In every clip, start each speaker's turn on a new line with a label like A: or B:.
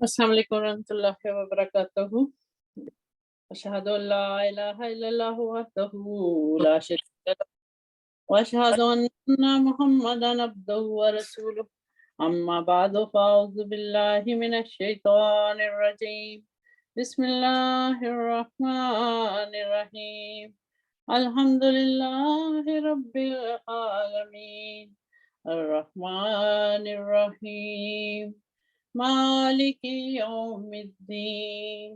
A: السلام علیکم ورحمۃ اللہ وبرکاتہ۔ اشہد ان لا الہ الا اللہ وحدہ لا شریک لہ واشہد ان محمدا عبدہ ورسولہ، اما بعد فاعوذ باللہ من الشیطان الرجیم، بسم اللہ الرحمن الرحیم، الحمد للہ رب العالمین، الرحمن الرحیم، مالک یوم الدین،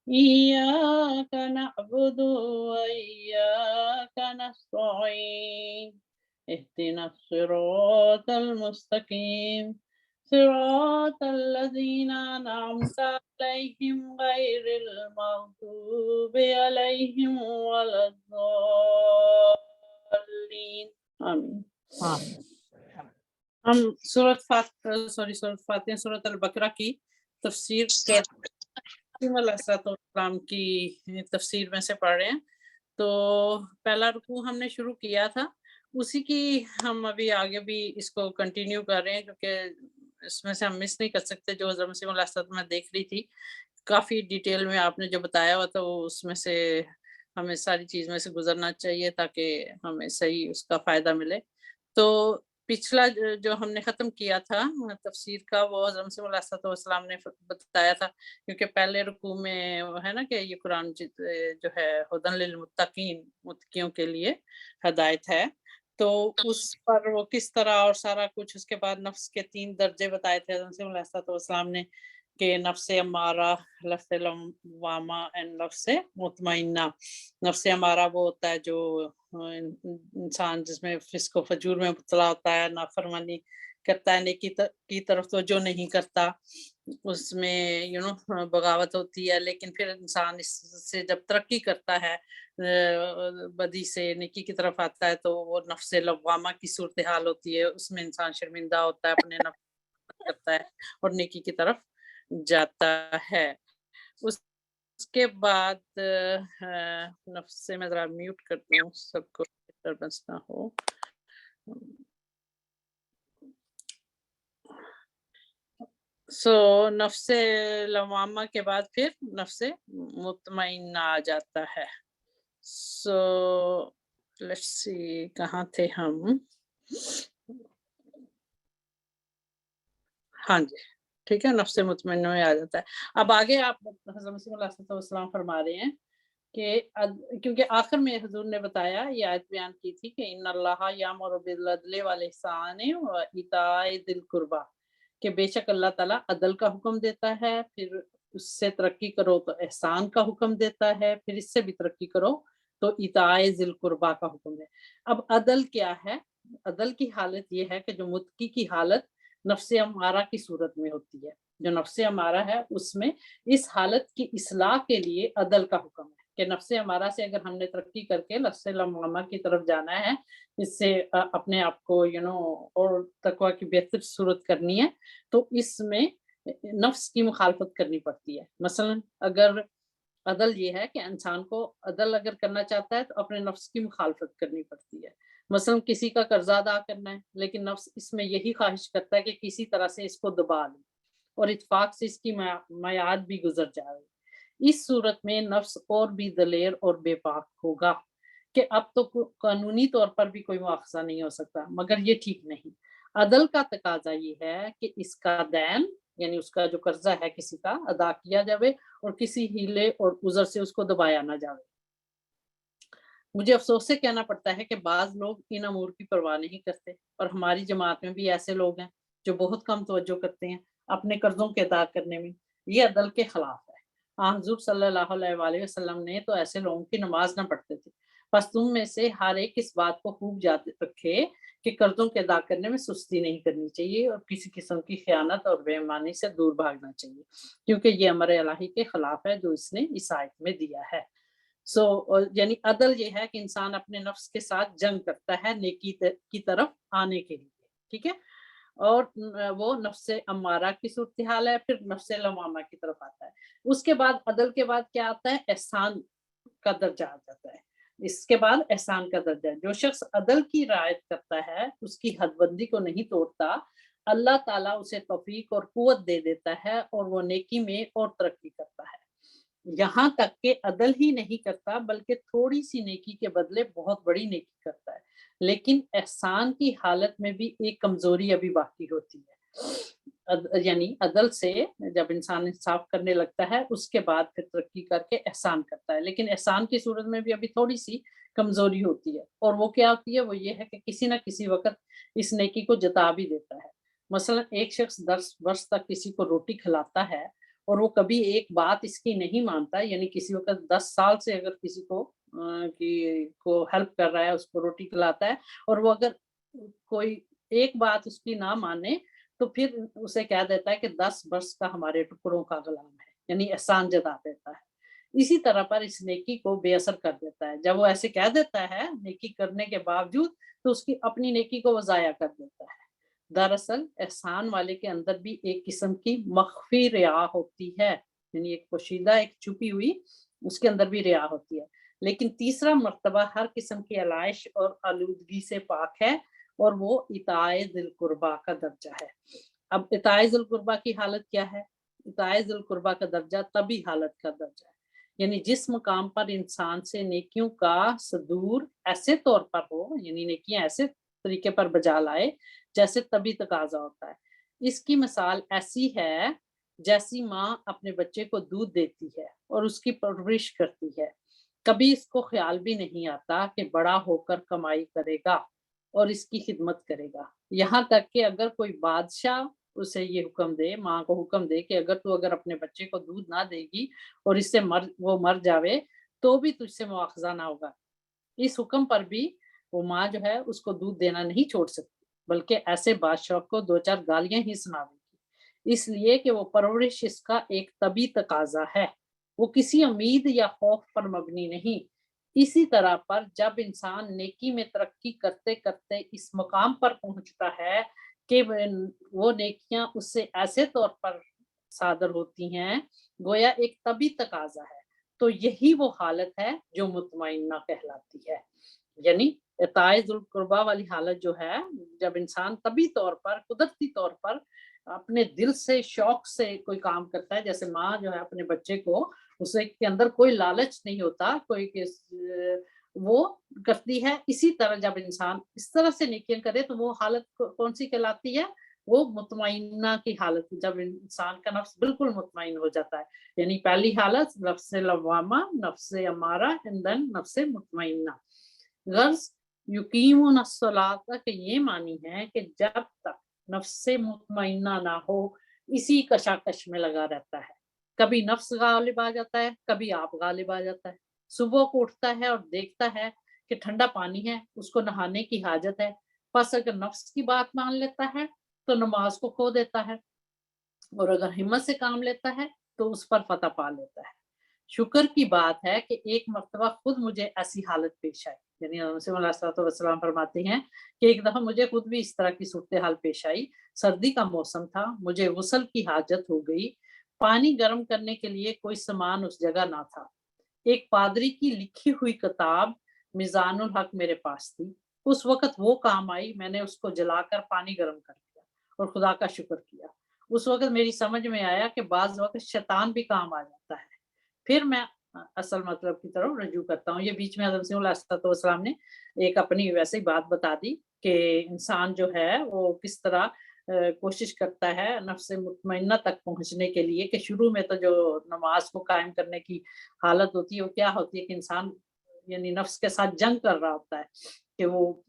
A: ایاک نعبد و ایاک نستعین، اہدنا الصراط المستقیم، صراط الذین انعمت علیہم غیر المغضوب علیہم ولا الضالین، آمین۔
B: ہاں
A: ہم سورۃ فاتحہ سورۃ البقرہ کی تفسیر کے علیہ السلام کی تفسیر میں سے پڑھ رہے ہیں۔ تو پہلا رکوع ہم نے شروع کیا تھا، اسی کی ہم ابھی آگے بھی اس کو کنٹینیو کر رہے ہیں، کیونکہ اس میں سے ہم مس نہیں کر سکتے۔ جو حضرت مسیح علیہ السلام میں دیکھ رہی تھی کافی ڈیٹیل میں آپ نے جو بتایا ہوا تھا، وہ اس میں سے ہمیں ساری چیز میں سے گزرنا چاہیے تاکہ ہمیں صحیح اس کا فائدہ ملے۔ تو پچھلا جو ہم نے ختم کیا تھا تفسیر کا، وہ حضرت مسیح علیہ السلام نے بتایا تھا، کیونکہ پہلے رکوع میں وہ ہے نا کہ یہ قرآن جو ہے ہدن للمتقین، متقیوں کے لیے ہدایت ہے، تو اس پر وہ کس طرح اور سارا کچھ، اس کے بعد نفس کے 3 درجے بتائے تھے حضرت مسیح علیہ السلام نے، کہ نفس امارہ، نفس لوامہ اینڈ نفس مطمئنہ۔ نفس امارہ وہ ہوتا ہے جو انسان جس میں فسق و فجور میں مبتلا ہوتا ہے، نافرمانی کرتا ہے، نیکی کی طرف توجہ نہیں کرتا، اس میں بغاوت ہوتی ہے، لیکن پھر انسان اس سے جب ترقی کرتا ہے، بدی سے نیکی کی طرف آتا ہے، تو وہ نفس لوامہ کی صورتحال ہوتی ہے، اس میں انسان شرمندہ ہوتا ہے، اپنے نفس کرتا ہے اور نیکی کی طرف جاتا ہے۔ اس کے بعد نفس سے میں ذرا میوٹ کرتی ہوں سب کو ڈسٹربنس نہ ہو۔ نفس لوامہ کے بعد پھر نفس مطمئنہ آ جاتا ہے۔ لیٹس سی کہاں تھے ہم؟ ہاں جی ٹھیک ہے، نفس مطمئنہ میں آ جاتا ہے۔ اب آگے آپ حضرت مسیح علیہ السلام فرما رہے ہیں کہ کیونکہ آخر میں حضور نے بتایا، یہ آیت بیان کی تھی کہ ان اللہ یامر بالعدل والاحسان وایتاء ذی القربی، کہ بے شک اللہ تعالیٰ عدل کا حکم دیتا ہے، پھر اس سے ترقی کرو تو احسان کا حکم دیتا ہے، پھر اس سے بھی ترقی کرو تو ایتاء ذی القربی کا حکم ہے۔ اب عدل کیا ہے؟ عدل کی حالت یہ ہے کہ جو متقی کی حالت نفس امارہ کی صورت میں ہوتی ہے، جو نفس امارہ ہے اس میں اس حالت کی اصلاح کے لیے عدل کا حکم ہے، کہ نفس امارہ سے اگر ہم نے ترقی کر کے نفس لوامہ کی طرف جانا ہے، اس سے اپنے آپ کو اور تقوی کی بہتر صورت کرنی ہے، تو اس میں نفس کی مخالفت کرنی پڑتی ہے۔ مثلا اگر عدل یہ ہے کہ انسان کو عدل اگر کرنا چاہتا ہے تو اپنے نفس کی مخالفت کرنی پڑتی ہے۔ مثلا کسی کا قرضہ ادا کرنا ہے، لیکن نفس اس میں یہی خواہش کرتا ہے کہ کسی طرح سے اس کو دبا لیں اور اتفاق سے اس کی میعاد بھی گزر جائے۔ اس صورت میں نفس اور بھی دلیر اور بے باک ہوگا کہ اب تو قانونی طور پر بھی کوئی مواخذہ نہیں ہو سکتا، مگر یہ ٹھیک نہیں۔ عدل کا تقاضا یہ ہے کہ اس کا دین، یعنی اس کا جو قرضہ ہے کسی کا، ادا کیا جاوے اور کسی ہیلے اور عذر سے اس کو دبایا نہ جاوے۔ مجھے افسوس سے کہنا پڑتا ہے کہ بعض لوگ ان امور کی پرواہ نہیں کرتے، اور ہماری جماعت میں بھی ایسے لوگ ہیں جو بہت کم توجہ کرتے ہیں اپنے قرضوں کے ادا کرنے میں۔ یہ عدل کے خلاف ہے۔ حضور صلی اللہ علیہ وآلہ وسلم نے تو ایسے لوگوں کی نماز نہ پڑھتے تھے۔ بس تم میں سے ہر ایک اس بات کو خوب یاد رکھے کہ قرضوں کے ادا کرنے میں سستی نہیں کرنی چاہیے اور کسی قسم کی خیانت اور بے ایمانی سے دور بھاگنا چاہیے، کیونکہ یہ امر الہی کے خلاف ہے جو اس نے اس آیت میں دیا ہے۔ یعنی عدل یہ ہے کہ انسان اپنے نفس کے ساتھ جنگ کرتا ہے نیکی کی طرف آنے کے لیے، ٹھیک ہے، اور وہ نفس امارہ کی صورتحال ہے، پھر نفس لوامہ کی طرف آتا ہے۔ اس کے بعد عدل کے بعد کیا آتا ہے؟ احسان کا درجہ آ جاتا ہے۔ اس کے بعد احسان کا درجہ ہے۔ جو شخص عدل کی رعایت کرتا ہے، اس کی حد بندی کو نہیں توڑتا، اللہ ताला उसे तौफीक और कुव्वत दे देता है और वो नेकी में और तरक्की करता है। यहाँ तक कि अदल ही नहीं करता बल्कि थोड़ी सी नेकी के बदले बहुत बड़ी नेकी करता है। लेकिन एहसान की हालत में भी एक कमजोरी अभी बाकी होती है। यानी अदल से जब इंसान इंसाफ करने लगता है उसके बाद फिर तरक्की करके एहसान करता है, लेकिन एहसान की सूरत में भी अभी थोड़ी सी कमजोरी होती है। और वो क्या होती है? वो ये है कि किसी ना किसी वक्त इस नेकी को जता भी देता है। मसलन एक शख्स 10 वर्ष तक किसी को रोटी खिलाता है और वो कभी एक बात इसकी नहीं मानता, यानी किसी वक़्त 10 साल से अगर किसी को हेल्प कर रहा है, उसको रोटी खिलाता है और वो अगर कोई एक बात उसकी ना माने, तो फिर उसे कह देता है कि 10 वर्ष का हमारे टुकड़ों का गुलाम है, यानी एहसान जता देता है। इसी तरह पर इस नेकी को बेअसर कर देता है। जब वो ऐसे कह देता है नेकी करने के बावजूद, तो उसकी अपनी नेकी को वो ज़ाया कर देता है। दरअसल एहसान वाले के अंदर भी एक किस्म की मख्फी रिया होती है, यानी एक पोशीदा, एक छुपी हुई, उसके अंदर भी रिया होती है। लेकिन तीसरा मर्तबा हर किस्म की आलाइश और आलूदगी से पाक है और वो इताए दिल कुर्बा का दर्जा है। अब इताए दिल कुर्बा की हालत क्या है? इताए दिल कुर्बा का दर्जा तभी हालत का दर्जा है, यानी जिस मकाम पर इंसान से नेकियों का सदूर ऐसे तौर पर हो, यानी नेकियां ऐसे तरीके पर बजा लाए जैसे तभी तकाजा होता है। इसकी मिसाल ऐसी है जैसी माँ अपने बच्चे को दूध देती है और उसकी परवरिश करती है। कभी इसको ख्याल भी नहीं आता कि बड़ा होकर कमाई करेगा और इसकी खिदमत करेगा। यहाँ तक कि अगर कोई बादशाह उसे ये हुक्म दे, माँ को हुक्म दे कि अगर अपने बच्चे को दूध ना देगी और इससे वो मर जावे, तो भी तुझसे मुआवजा ना होगा। इस हुक्म पर भी वो माँ जो है उसको दूध देना नहीं छोड़ सकती, बल्कि ऐसे बादशाह को 2-4 गालियाँ ही सुनावेगी। इसलिए कि वो परवरिश इसका एक तभी तकाज़ा है, वो किसी उम्मीद या खौफ पर मबनी नहीं। इसी तरह पर जब इंसान नेकी में तरक्की करते-करते इस मकाम पर पहुँचता है कि वो नेकियाँ उससे ऐसे तौर पर सादर होती हैं, गोया एक तभी तकाज़ा है। तो यही वो हालत है जो मुतमइन्ना कहलाती है। यानी इताए ज़ुल कुर्बा वाली हालत जो है, जब इंसान तभी तौर पर, कुदरती तौर पर अपने दिल से, शौक से कोई काम करता है, जैसे माँ जो है अपने बच्चे को, उसे के अंदर कोई लालच नहीं होता, कोई वो करती है। इसी तरह जब इंसान इस तरह से नेकियां करे तो वो हालत कौन सी कहलाती है? वो मुतमइन्ना की हालत, जब इंसान का नफ्स बिल्कुल मुतमइन हो जाता है। यानी पहली हालत नफ्से लवामा, नफ्से अमारा एंड देन नफ्से मुतमइन्ना। गर्ज युकीमुन अस्सलात के ये मानी है कि जब तक नफ्से मुतमइन्ना ना हो, इसी कशाकश में लगा रहता है। कभी नफ्स गालिब आ जाता है, कभी आप गालिब आ जाता है। सुबह को उठता है और देखता है कि ठंडा पानी है, उसको नहाने की हाजत है। बस अगर नफ्स की बात मान लेता है तो नमाज को खो देता है, और अगर हिम्मत से काम लेता है तो उस पर फतह पा लेता है। शुक्र की बात है कि एक मर्तबा खुद मुझे ऐसी हालत पेश आई, यानी वसल्लम फरमाते हैं कि एक दफा मुझे खुद भी इस तरह की सूरत हाल पेश आई। सर्दी का मौसम था, मुझे गुस्ल की हाजत हो गई। पानी गर्म करने के लिए कोई सामान उस जगह ना था। एक पादरी की लिखी हुई किताब मिजानुल हक मेरे पास थी। उस वक़्त वो काम आई, मैंने उसको जलाकर पानी गरम कर लिया और खुदा का शुक्र किया। उस वक़्त मेरी समझ में आया कि बाज़ वक़्त शैतान भी काम आ जाता है। फिर मैं असल मतलब की तरफ रजू करता हूँ। ये बीच में हज़रत मसीह अलैहिस्सलाम ने एक अपनी वैसे ही बात बता दी कि इंसान जो है वो किस तरह कोशिश करता है नफ्स मुतमइन्ना तक पहुँचने के लिए, कि शुरू में तो जो नमाज़ को कायम करने की हालत होती है, वो क्या होती है कि इंसान यानी नफ्स के साथ जंग कर रहा होता है कि वो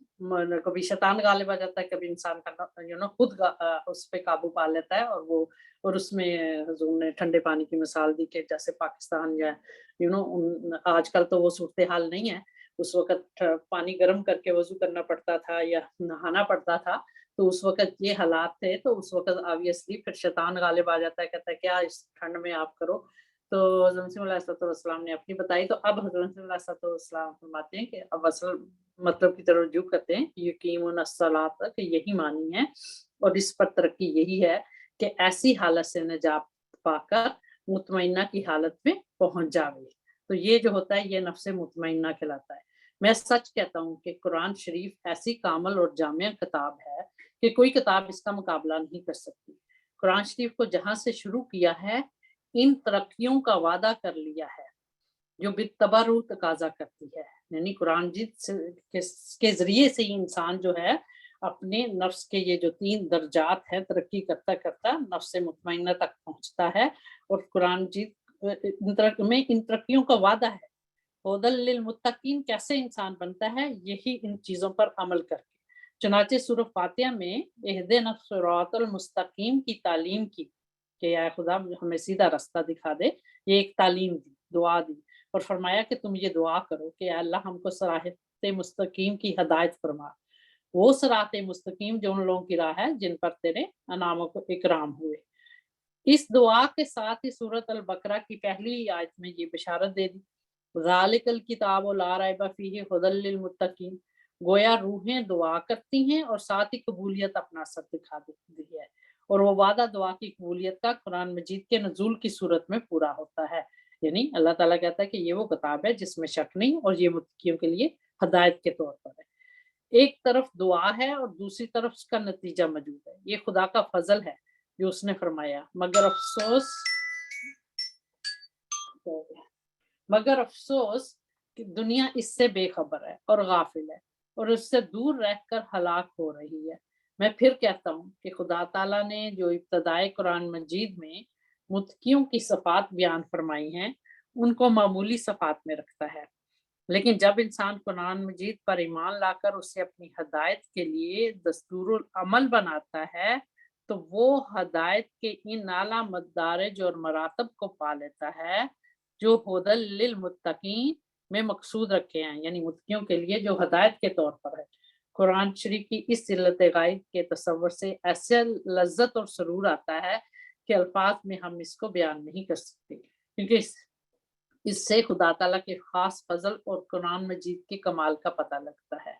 A: कभी शैतान गालिब आ जाता है, कभी इंसान का खुद उस पे काबू पा लेता है। और उसमें हुजूर ने ठंडे पानी की मिसाल दी कि जैसे पाकिस्तान या आजकल तो वो सूरत हाल नहीं है। उस वक़्त पानी गर्म करके वज़ू करना पड़ता था या नहाना पड़ता था, तो उस वक़्त ये हालात थे, तो उस वक़्त ऑब्वियसली फिर शैतान गालिब आ जाता है, कहता है क्या इस ठंड में आप करो। तो हज़रत मसीह ने अपनी बताई, तो अब हज़रत मसीह फरमाते हैं कि अब असल मतलब की तरफ रुजू करते हैं, यकीमुन अस्सलात कि यही मानी है और इस पर तरक्की यही है कि ऐसी हालत से निजात पाकर मुतमइन्ना की हालत में पहुँच जावे। तो ये जो होता है ये नफ्स मुतमइन्ना कहलाता है। मैं सच कहता हूँ कि कुरान शरीफ ऐसी कामिल और जामिया किताब है کہ کوئی किताब इसका मुकाबला नहीं कर सकती। कुरान शरीफ को जहाँ से शुरू किया है, इन तरक्कियों का वादा कर लिया है जो बितबरू तकाजा करती है। यानी कुरान जी के जरिए से ही इंसान जो है अपने नफ्स के ये जो 3 दर्जात है तरक्की करता करता नफ्स मुतमइन्ना तक पहुंचता है। और कुरान जी इन तरक्कियों का वादा है। हुदल लिल मुत्तकीन कैसे इंसान बनता है, यही इन चीजों पर अमल करके। चुनाचे सूरह फातिहा में इहदिना सिरातल मुस्तकीम की तालीम की कि या खुदा हमें सीधा रास्ता दिखा दे, ये एक तालीम दी, दुआ दी और फरमाया कि तुम ये दुआ करो कि अल्लाह हमको सिराते मुस्तकीम की हदायत फरमा। वो सिराते मुस्तकीम जो उन लोगों की राह है जिन पर तेरे अनामों को इकराम हुए। इस दुआ के साथ ही सूरत अल बकरा की पहली आयत में ये बिशारत दे दी, ज़ालिकल किताबु ला रैब फीहि हुदल लिल मुत्तकीन। गोया रूहें दुआ करती हैं और साथ ही कबूलियत अपना असर दिखा देती है। और वो वादा दुआ की कबूलियत का कुरान मजीद के नज़ूल की सूरत में पूरा होता है। यानी अल्लाह ताला कहता है कि ये वो किताब है जिसमें शक नहीं और ये मुत्तकियों के लिए हदायत के तौर पर है। एक तरफ दुआ है और दूसरी तरफ उसका नतीजा मौजूद है। ये खुदा का फजल है जो उसने फरमाया, मगर अफसोस कि दुनिया इससे बेखबर है और गाफिल है और उससे दूर रहकर हलाक हो रही है। मैं फिर कहता हूँ कि खुदा ताला ने जो इब्तदाए कुरान मजीद में मुत्कियों की सफ़ात बयान फरमाई हैं, उनको मामूली सफ़ात में रखता है। लेकिन जब इंसान कुरान मजीद पर ईमान लाकर उसे अपनी हदायत के लिए दस्तूरुल अमल बनाता है, तो वो हदायत के इन आला मदारिज और मरातब को पा लेता है जो हुदल लिल मुत्तकीन में मकसूद रखे हैं, यानी मुत्तकियों के लिए जो हदायत के तौर पर है। कुरान शरीफ की इस जिल्लत गाइब के तसव्वुर से ऐसे लज्जत और सुरूर आता है कि अल्फाज में हम इसको बयान नहीं कर सकते, क्योंकि इससे खुदा ताला के खास फजल और कुरान मजीद के कमाल का पता लगता है।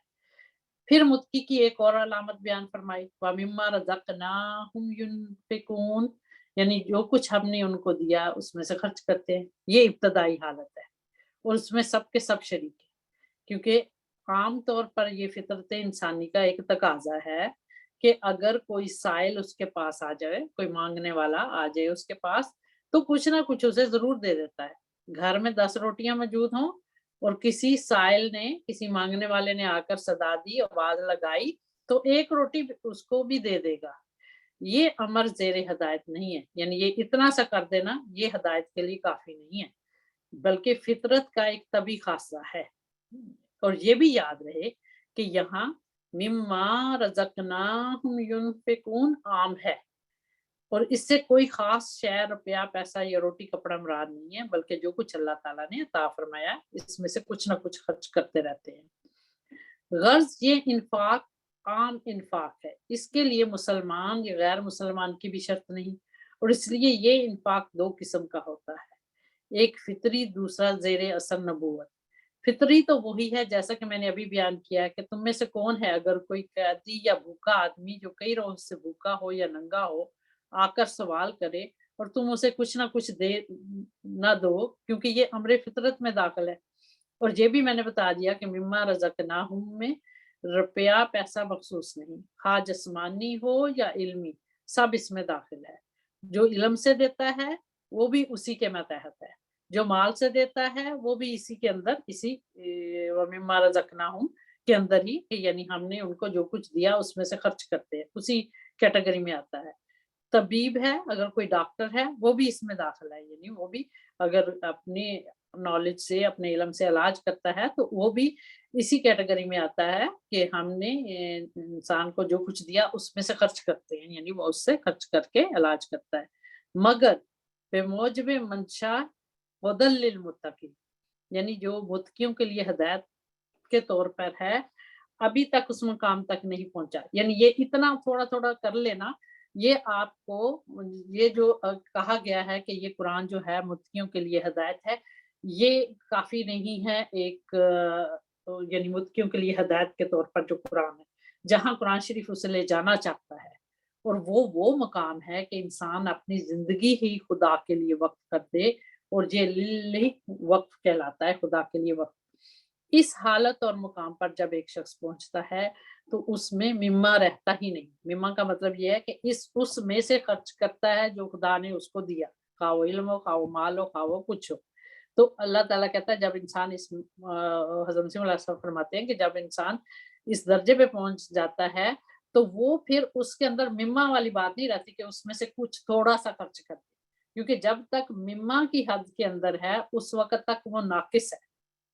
A: फिर मुत्की की एक और अलामत बयान फरमाई, वमिम्मा रज़क़नाहुम युनफिकून, यानी जो कुछ हमने उनको दिया उसमें से खर्च करते हैं। ये इब्तदाई हालत है और उसमें सब के सब शरीक है, क्योंकि आम तौर पर ये फितरत इंसानी का एक तकाजा है कि अगर कोई साइल उसके पास आ जाए, कोई मांगने वाला आ जाए उसके पास, तो कुछ ना कुछ उसे जरूर दे देता है। घर में 10 रोटियां मौजूद हों और किसी साइल ने, किसी मांगने वाले ने आकर सदा दी, आवाज लगाई, तो एक रोटी उसको भी दे देगा। ये अमर ज़ेरे हदायत नहीं है, यानी ये इतना सा कर देना ये हदायत के लिए काफी नहीं है, बल्कि फितरत का एक तभी खासा है। और ये भी याद रहे कि यहाँ मिम्मा रज़क़नाहुम युनफिकून आम है और इससे कोई खास शय, रुपया, पैसा या रोटी कपड़ा मुराद नहीं है, बल्कि जो कुछ अल्लाह ताला ने अता फरमाया इसमें से कुछ ना कुछ खर्च करते रहते हैं। गर्ज ये इन्फाक आम इन्फाक है, इसके लिए मुसलमान या गैर मुसलमान की भी शर्त नहीं, और इसलिए ये इन्फाक 2 किस्म का होता है, एक फितरी, दूसरा ज़ेरे असर नबूवत। फितरी तो वही है जैसा कि मैंने अभी बयान किया है कि तुम में से कौन है अगर कोई कैदी या भूखा आदमी जो कई रोज से भूखा हो या नंगा हो आकर सवाल करे और तुम उसे कुछ ना कुछ दे ना दो, क्योंकि ये अमरे फितरत में दाखिल है। और ये भी मैंने बता दिया कि मिम्मा रज़क़नाहुम में रुपया पैसा मखसूस नहीं, खा जिस्मानी हो या इल्मी, सब इसमें दाखिल है। जो इल्म से देता है वो भी उसी के मतहत है, जो माल से देता है वो भी इसी के अंदर, इसी वमिम्मा रज़क़नाहुम के अंदर ही, यानी हमने उनको जो कुछ दिया उसमें से खर्च करते हैं, उसी कैटेगरी में आता है। तबीब है, अगर कोई डॉक्टर है वो भी इसमें दाखिल है, यानी वो भी अगर अपनी नॉलेज से, अपने इल्म से इलाज करता है तो वो भी इसी कैटेगरी में आता है कि हमने इंसान को जो कुछ दिया उसमें से खर्च करते हैं, यानी वो उससे खर्च करके इलाज करता है। मगर बेमौजब मंशा हुदल लिल मुत्तकीन, यानी जो मुत्तकियों के लिए हदायत के तौर पर है, अभी तक उस मुकाम तक नहीं पहुंचा। यानी ये इतना थोड़ा-थोड़ा कर लेना, ये आपको ये जो कहा गया है कि ये कुरान जो है मुत्तकियों के लिए हिदायत है, ये काफ़ी नहीं है एक यानी मुत्तकियों के लिए हिदायत के तौर पर जो कुरान है, जहाँ कुरान शरीफ उसे ले जाना चाहता है। और वो मकाम है कि इंसान अपनी ज़िंदगी ही खुदा के लिए वक़्फ़ कर दे, और ये लिल्लहि वक़्फ़ कहलाता है, खुदा के लिए वक़्फ़। इस हालत और मुकाम पर जब एक शख्स पहुंचता है تو اس میں مما رہتا ہی نہیں. مما کا مطلب یہ ہے کہ اس میں سے خرچ کرتا ہے جو خدا نے اس کو دیا، خواہ وہ علم ہو، خواہ وہ مال ہو، خواہ وہ کچھ ہو. تو اللہ تعالیٰ کہتا ہے جب انسان حضرت مسیح علیہ السلام فرماتے ہیں کہ جب انسان اس درجے پہ پہنچ جاتا ہے تو وہ پھر اس کے اندر مما والی بات نہیں رہتی کہ اس میں سے کچھ تھوڑا سا خرچ کرتے، کیونکہ جب تک مما کی حد کے اندر ہے اس وقت تک وہ ناقص ہے،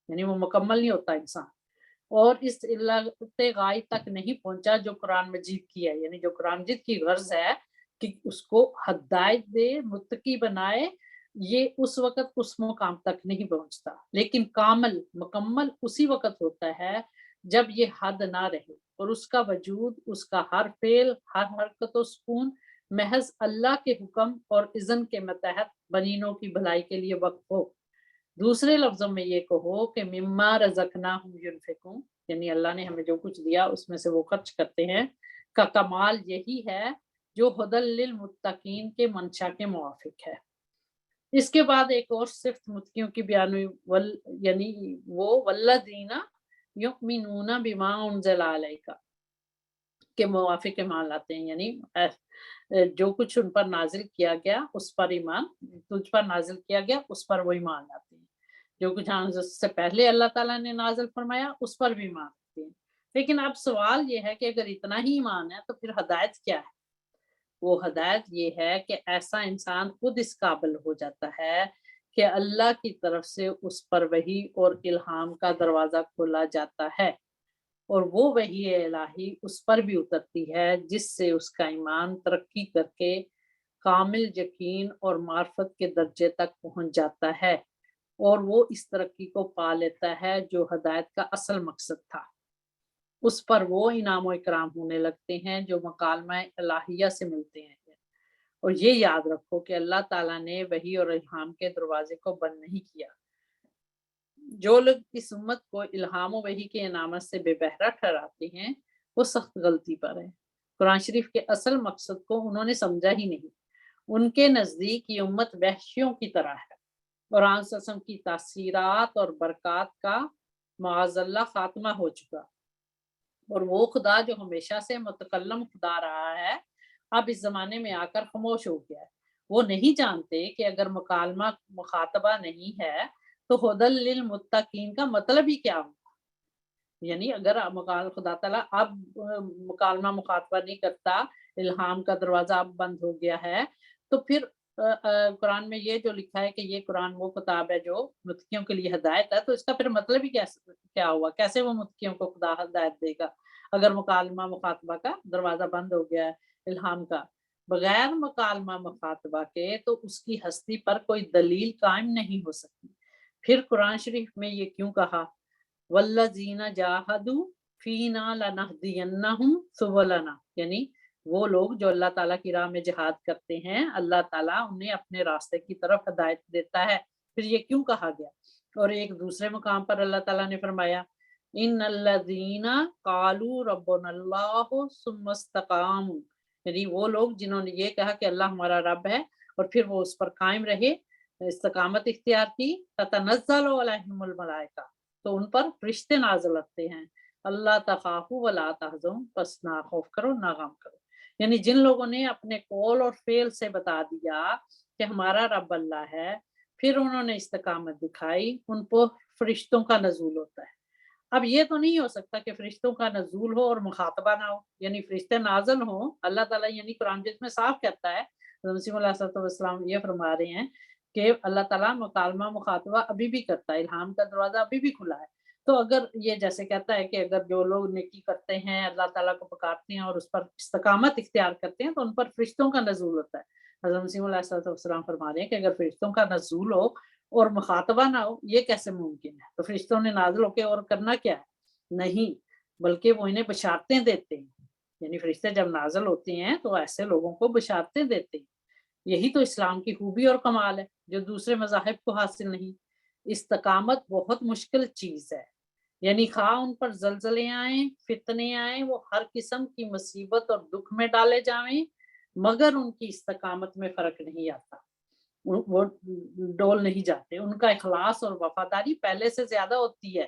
A: یعنی وہ مکمل نہیں ہوتا انسان، اور اس علت غائی تک نہیں پہنچا جو قرآن مجید کی ہے. یعنی جو قرآن مجید کی غرض ہے کہ اس کو ہدایت دے، متقی بنائے، یہ اس وقت اس مقام تک نہیں پہنچتا. لیکن کامل مکمل اسی وقت ہوتا ہے جب یہ حد نہ رہے اور اس کا وجود، اس کا ہر فعل، ہر حرکت و سکون محض اللہ کے حکم اور اذن کے متحد بنینوں کی بھلائی کے لیے وقف ہو. دوسرے لفظوں میں یہ کہو کہ مما رزقناہم ینفقون، یعنی اللہ نے ہمیں جو کچھ دیا اس میں سے وہ خرچ کرتے ہیں، کا کمال یہی ہے جو ہدی للمتقین کے منشا کے موافق ہے. اس کے بعد ایک اور صفت متقیوں کی بیان ہوئی، یعنی وہ والذین یؤمنون بما انزل الیک کے موافق ایمان لاتے ہیں. یعنی جو کچھ ان پر نازل کیا گیا اس پر ایمان، تجھ پر نازل کیا گیا اس پر وہ ایمان لاتے ہیں. جو کچھ سے پہلے اللہ تعالیٰ نے نازل فرمایا اس پر بھی ایمان لاتے ہیں. لیکن اب سوال یہ ہے کہ اگر اتنا ہی ایمان ہے تو پھر ہدایت کیا ہے؟ وہ ہدایت یہ ہے کہ ایسا انسان خود اس قابل ہو جاتا ہے کہ اللہ کی طرف سے اس پر وحی اور الہام کا دروازہ کھولا جاتا ہے، اور وہ وحی الہی اس پر بھی اترتی ہے جس سے اس کا ایمان ترقی کر کے کامل یقین اور معرفت کے درجے تک پہنچ جاتا ہے، اور وہ اس ترقی کو پا لیتا ہے جو ہدایت کا اصل مقصد تھا. اس پر وہ انعام و اکرام ہونے لگتے ہیں جو مکالمہ الہیہ سے ملتے ہیں. اور یہ یاد رکھو کہ اللہ تعالیٰ نے وحی اور الہام کے دروازے کو بند نہیں کیا. جو لوگ اس امت کو الہام و وحی کے انعامت سے بے بہرہ ٹھہراتے ہیں وہ سخت غلطی پر ہیں. قرآن شریف کے اصل مقصد کو انہوں نے سمجھا ہی نہیں. ان کے نزدیک یہ امت وحشیوں کی طرح ہے. قرآن صلی اللہ علیہ وسلم کی تاثیرات اور برکات کا معاذ اللہ خاتمہ ہو چکا، اور وہ خدا جو ہمیشہ سے متکلم خدا رہا ہے اب اس زمانے میں آ کر خاموش ہو گیا ہے. وہ نہیں جانتے کہ اگر مکالمہ مخاطبہ نہیں ہے تو ہدی للمتقین کا مطلب ہی کیا ہوگا. یعنی اگر خدا تعالیٰ اب مکالمہ مخاطبہ نہیں کرتا، الہام کا دروازہ اب بند ہو گیا ہے، تو پھر قرآن میں یہ جو لکھا ہے کہ یہ قرآن وہ کتاب ہے جو متقیوں کے لیے ہدایت ہے، تو اس کا پھر مطلب ہی کیا ہوا؟ کیسے وہ متقیوں کو خدا ہدایت دے گا اگر مکالمہ مخاطبہ کا دروازہ بند ہو گیا ہے الہام کا؟ بغیر مکالمہ مخاطبہ کے تو اس کی ہستی پر کوئی دلیل قائم نہیں ہو سکتی. پھر قرآن شریف میں یہ کیوں کہا والذین جاہدوا فینا لنہدینہم سبلنا، یعنی وہ لوگ جو اللہ تعالیٰ کی راہ میں جہاد کرتے ہیں اللہ تعالیٰ انہیں اپنے راستے کی طرف ہدایت دیتا ہے. پھر یہ کیوں کہا گیا؟ اور ایک دوسرے مقام پر اللہ تعالیٰ نے فرمایا ان الذین قالوا ربنا اللہ ثم استقاموا، یعنی وہ لوگ جنہوں نے یہ کہا کہ اللہ ہمارا رب ہے اور پھر وہ اس پر قائم رہے، استقامت اختیار کی، تتنزل علیہم الملائکہ، تو ان پر فرشتے نازل ہوتے ہیں، اللہ تخافوا ولا تحزنوا، پس نہ خوف کرو نہ غم کرو. یعنی جن لوگوں نے اپنے قول اور فعل سے بتا دیا کہ ہمارا رب اللہ ہے، پھر انہوں نے استقامت دکھائی، ان پر فرشتوں کا نزول ہوتا ہے. اب یہ تو نہیں ہو سکتا کہ فرشتوں کا نزول ہو اور مخاطبہ نہ ہو، یعنی فرشتے نازل ہوں. اللہ تعالیٰ یعنی قرآن جس میں صاف کہتا ہے، مسیح علیہ السلام یہ فرما رہے ہیں کہ اللہ تعالیٰ مکالمہ مخاطبہ ابھی بھی کرتا ہے، الہام کا دروازہ ابھی بھی کھلا ہے. تو اگر یہ جیسے کہتا ہے کہ اگر جو لوگ نیکی کرتے ہیں اللہ تعالیٰ کو پکارتے ہیں اور اس پر استقامت اختیار کرتے ہیں تو ان پر فرشتوں کا نزول ہوتا ہے. حضرت مسیح علیہ السلام فرما رہے ہیں کہ اگر فرشتوں کا نزول ہو اور مخاطبہ نہ ہو یہ کیسے ممکن ہے؟ تو فرشتوں نے نازل ہو کے اور کرنا کیا ہے؟ نہیں، بلکہ وہ انہیں بشارتیں دیتے ہیں. یعنی فرشتے جب نازل ہوتے ہیں تو ایسے لوگوں کو بشارتیں دیتے ہیں. یہی تو اسلام کی خوبی اور کمال ہے جو دوسرے مذاہب کو حاصل نہیں. استقامت بہت مشکل چیز ہے، یعنی خواہ ان پر زلزلے آئیں، فتنے آئیں، وہ ہر قسم کی مصیبت اور دکھ میں ڈالے جائیں، مگر ان کی استقامت میں فرق نہیں آتا، وہ ڈول نہیں جاتے. ان کا اخلاص اور وفاداری پہلے سے زیادہ ہوتی ہے.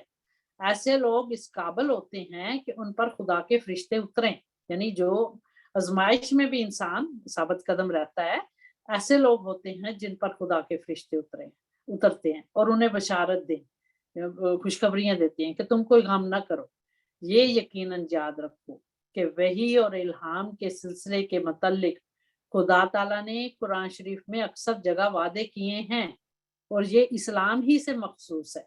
A: ایسے لوگ اس قابل ہوتے ہیں کہ ان پر خدا کے فرشتے اتریں، یعنی جو آزمائش میں بھی انسان ثابت قدم رہتا ہے، ایسے لوگ ہوتے ہیں جن پر خدا کے فرشتے اترتے ہیں اور انہیں بشارت دیں، خوشخبریاں دیتے ہیں کہ تم کوئی غم نہ کرو۔ یہ یقیناً یاد رکھو کہ وحی اور الہام کے سلسلے کے متعلق خدا تعالیٰ نے قرآن شریف میں اکثر جگہ وعدے کیے ہیں، اور یہ اسلام ہی سے مخصوص ہے،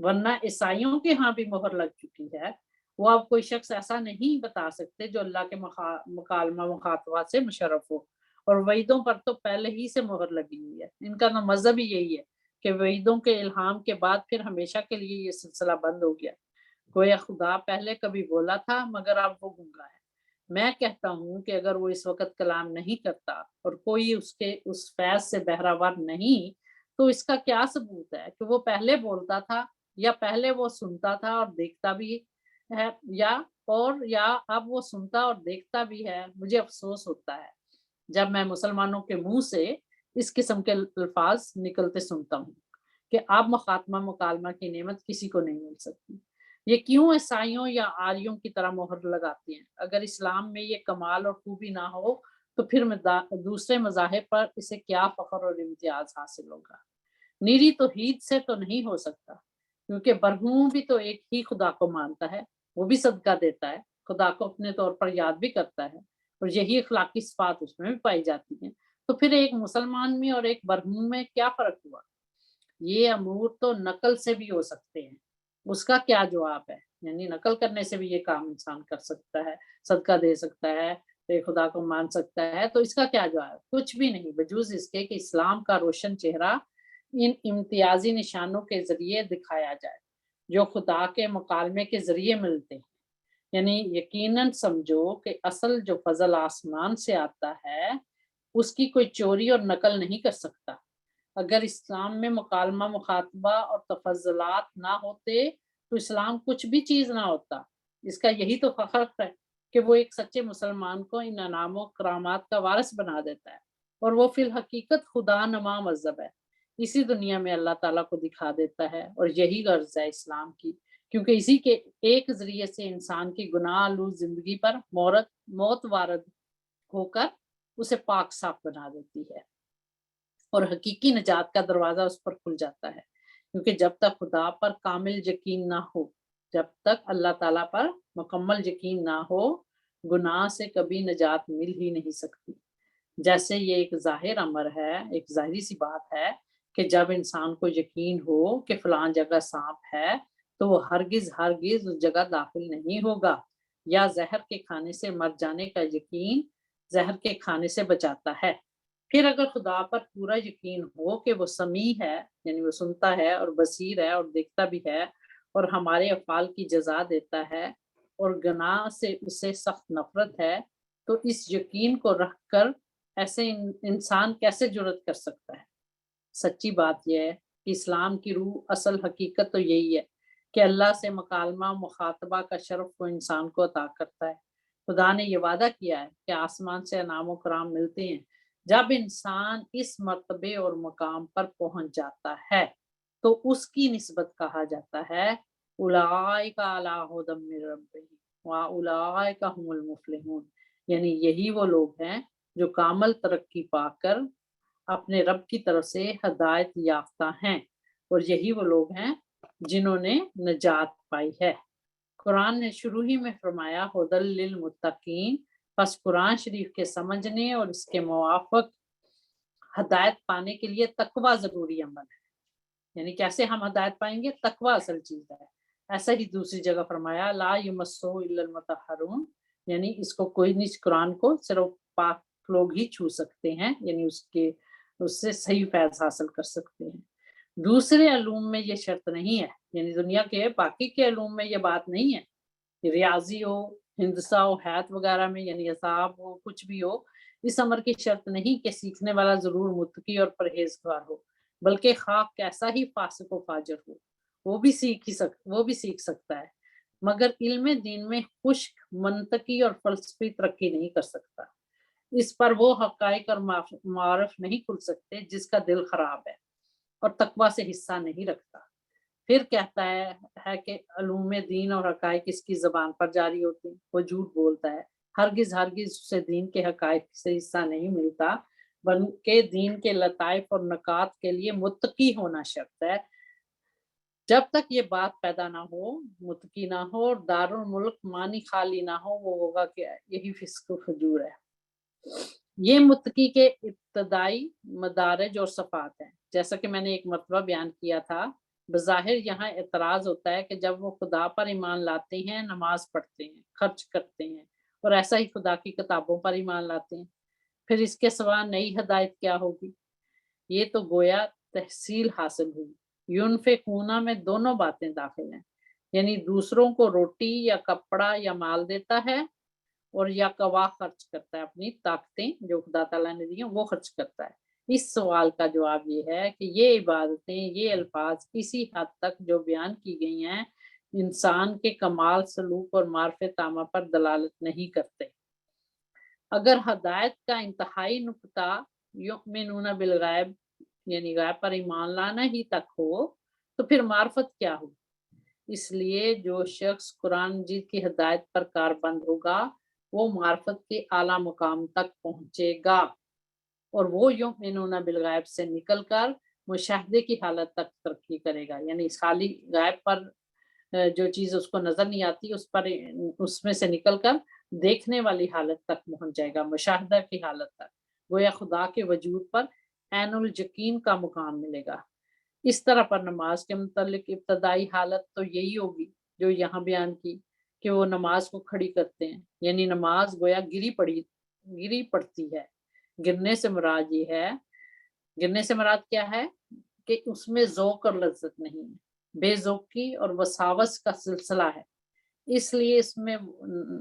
A: ورنہ عیسائیوں کے ہاں بھی مہر لگ چکی ہے۔ وہ اب کوئی شخص ایسا نہیں بتا سکتے جو اللہ کے مکالمہ مخاطبات سے مشرف ہو، اور وعیدوں پر تو پہلے ہی سے مہر لگی ہوئی ہے۔ ان کا مذہب ہی یہی ہے کہ وعیدوں کے الہام کے بعد پھر ہمیشہ کے لیے یہ سلسلہ بند ہو گیا۔ گویا خدا پہلے کبھی بولا تھا مگر اب وہ گنگا ہے۔ میں کہتا ہوں کہ اگر وہ اس وقت کلام نہیں کرتا اور کوئی اس کے اس فیض سے بہراور نہیں، تو اس کا کیا ثبوت ہے کہ وہ پہلے بولتا تھا، یا پہلے وہ سنتا تھا اور دیکھتا بھی ہے، یا اب وہ سنتا اور دیکھتا بھی ہے۔ مجھے افسوس ہوتا ہے جب میں مسلمانوں کے منہ سے اس قسم کے الفاظ نکلتے سنتا ہوں کہ اب مخاطمہ مکالمہ کی نعمت کسی کو نہیں مل سکتی۔ یہ کیوں عیسائیوں یا آریوں کی طرح مہر لگاتے ہیں؟ اگر اسلام میں یہ کمال اور خوبی نہ ہو تو پھر دوسرے مذاہب پر اسے کیا فخر اور امتیاز حاصل ہوگا؟ نیری توحید سے تو نہیں ہو سکتا، کیونکہ برہوم بھی تو ایک ہی خدا کو مانتا ہے، وہ بھی صدقہ دیتا ہے، خدا کو اپنے طور پر یاد بھی کرتا ہے، اور یہی اخلاقی صفات اس میں بھی پائی جاتی ہیں۔ تو پھر ایک مسلمان میں اور ایک برہوم میں کیا فرق ہوا؟ یہ امور تو نقل سے بھی ہو سکتے ہیں۔ اس کا کیا جواب ہے؟ یعنی نقل کرنے سے بھی یہ کام انسان کر سکتا ہے، صدقہ دے سکتا ہے، خدا کو مان سکتا ہے، تو اس کا کیا جواب؟ کچھ بھی نہیں، بجوز اس کے کہ اسلام کا روشن چہرہ ان امتیازی نشانوں کے ذریعے دکھایا جائے جو خدا کے مکالمے کے ذریعے ملتے ہیں۔ یعنی یقیناً سمجھو کہ اصل جو فضل آسمان سے آتا ہے اس کی کوئی چوری اور نقل نہیں کر سکتا۔ اگر اسلام میں مکالمہ مخاطبہ اور تفضلات نہ ہوتے تو اسلام کچھ بھی چیز نہ ہوتا۔ اس کا یہی تو فخر ہے کہ وہ ایک سچے مسلمان کو ان انعام و کرامات کا وارث بنا دیتا ہے، اور وہ فی الحقیقت خدا نما مذہب ہے، اسی دنیا میں اللہ تعالیٰ کو دکھا دیتا ہے، اور یہی غرض ہے اسلام کی، کیونکہ اسی کے ایک ذریعے سے انسان کی گناہ آلود زندگی پر موت وارد ہو کر اسے پاک صاف بنا دیتی ہے، اور حقیقی نجات کا دروازہ اس پر کھل جاتا ہے۔ کیونکہ جب تک خدا پر کامل یقین نہ ہو، جب تک اللہ تعالیٰ پر مکمل یقین نہ ہو، گناہ سے کبھی نجات مل ہی نہیں سکتی۔ جیسے یہ ایک ظاہر امر ہے، ایک ظاہری سی بات ہے کہ جب انسان کو یقین ہو کہ فلاں جگہ سانپ ہے تو وہ ہرگز اس جگہ داخل نہیں ہوگا، یا زہر کے کھانے سے مر جانے کا یقین زہر کے کھانے سے بچاتا ہے۔ پھر اگر خدا پر پورا یقین ہو کہ وہ سمیع ہے، یعنی وہ سنتا ہے اور بصیر ہے اور دیکھتا بھی ہے، اور ہمارے افعال کی جزا دیتا ہے، اور گناہ سے اسے سخت نفرت ہے، تو اس یقین کو رکھ کر ایسے انسان کیسے جرأت کر سکتا ہے؟ سچی بات یہ ہے کہ اسلام کی روح اصل حقیقت تو یہی ہے کہ اللہ سے مکالمہ مخاطبہ کا شرف وہ انسان کو عطا کرتا ہے۔ خدا نے یہ وعدہ کیا ہے کہ آسمان سے انعام و کرام ملتے ہیں جب انسان اس مرتبے اور مقام پر پہنچ جاتا ہے، تو اس کی نسبت کہا جاتا ہے اولئک علی ھدی من ربہم واولئک ھم المفلحون، یعنی یہی وہ لوگ ہیں جو کامل ترقی پا کر اپنے رب کی طرف سے ہدایت یافتہ ہیں، اور یہی وہ لوگ ہیں جنہوں نے نجات پائی ہے۔ قرآن نے شروع ہی میں فرمایا ھدی للمتقین، پس قرآن شریف کے سمجھنے اور اس کے موافق ہدایت پانے کے لیے تقوی ضروری عمل ہے۔ یعنی کیسے ہم ہدایت پائیں گے؟ تقوی اصل چیز ہے۔ ایسا ہی دوسری جگہ فرمایا لا یمسہ الا المطہرون، یعنی اس کو کوئی نہیں، قرآن کو صرف پاک لوگ ہی چھو سکتے ہیں، یعنی اس سے صحیح فیض حاصل کر سکتے ہیں۔ دوسرے علوم میں یہ شرط نہیں ہے، یعنی دنیا کے باقی کے علوم میں یہ بات نہیں ہے، ریاضی ہو، ہندسہ ہو، حیات وغیرہ میں، یعنی حساب ہو، کچھ بھی ہو، اس امر کی شرط نہیں کہ سیکھنے والا ضرور متقی اور پرہیزگار ہو، بلکہ خواہ کیسا ہی فاسق و فاجر ہو، وہ بھی سیکھ سکتا ہے، مگر علم دین میں خشک منطقی اور فلسفی ترقی نہیں کر سکتا۔ اس پر وہ حقائق اور معارف نہیں کھل سکتے جس کا دل خراب ہے اور تقوی سے حصہ نہیں رکھتا۔ پھر کہتا ہے کہ علوم دین اور حقائق اس کی زبان پر جاری ہوتے ہیں، وہ جھوٹ بولتا ہے، ہرگز ہرگز اسے دین کے حقائق سے حصہ نہیں ملتا، بلکہ دین کے لطائف اور نکات کے لیے متقی ہونا شرط ہے۔ جب تک یہ بات پیدا نہ ہو، متقی نہ ہو اور دارالملک معنی خالی نہ ہو، وہ ہوگا کیا؟ یہی فسق و فجور ہے۔ یہ متقی کے ابتدائی مدارج اور صفات ہیں، جیسا کہ میں نے ایک مرتبہ بیان کیا تھا۔ بظاہر یہاں اعتراض ہوتا ہے کہ جب وہ خدا پر ایمان لاتے ہیں، نماز پڑھتے ہیں، خرچ کرتے ہیں اور ایسا ہی خدا کی کتابوں پر ایمان لاتے ہیں، پھر اس کے سوا نئی ہدایت کیا ہوگی؟ یہ تو گویا تحصیل حاصل ہوئی۔ یونفقون میں دونوں باتیں داخل ہیں، یعنی دوسروں کو روٹی یا کپڑا یا مال دیتا ہے، اور یا قوا خرچ کرتا ہے، اپنی طاقتیں جو خدا تعالیٰ نے دی ہیں وہ خرچ کرتا ہے۔ اس سوال کا جواب یہ ہے کہ یہ عبادتیں، یہ الفاظ کسی حد تک جو بیان کی گئی ہیں، انسان کے کمال سلوک اور معرفت عامہ پر دلالت نہیں کرتے۔ اگر ہدایت کا انتہائی نقطہ یؤمنون بالغیب یعنی غیب پر ایمان لانا ہی تک ہو، تو پھر معرفت کیا ہو؟ اس لیے جو شخص قرآن مجید کی ہدایت پر کاربند ہوگا، وہ معرفت کے اعلیٰ مقام تک پہنچے گا، اور وہ یؤمنون بالغیب سے نکل کر مشاہدے کی حالت تک ترقی کرے گا، یعنی خالی غیب پر جو چیز اس کو نظر نہیں آتی اس میں سے نکل کر دیکھنے والی حالت تک پہنچ جائے گا، مشاہدہ کی حالت تک، گویا خدا کے وجود پر عین الیقین کا مقام ملے گا۔ اس طرح پر نماز کے متعلق ابتدائی حالت تو یہی ہوگی جو یہاں بیان کی، کہ وہ نماز کو کھڑی کرتے ہیں، یعنی نماز گویا گری پڑتی ہے۔ گرنے سے مراد یہ ہے، گرنے سے مراد کیا ہے کہ اس میں ذوق اور لذت نہیں ہے، بے ذوقی اور وساوس کا سلسلہ ہے، اس لیے اس میں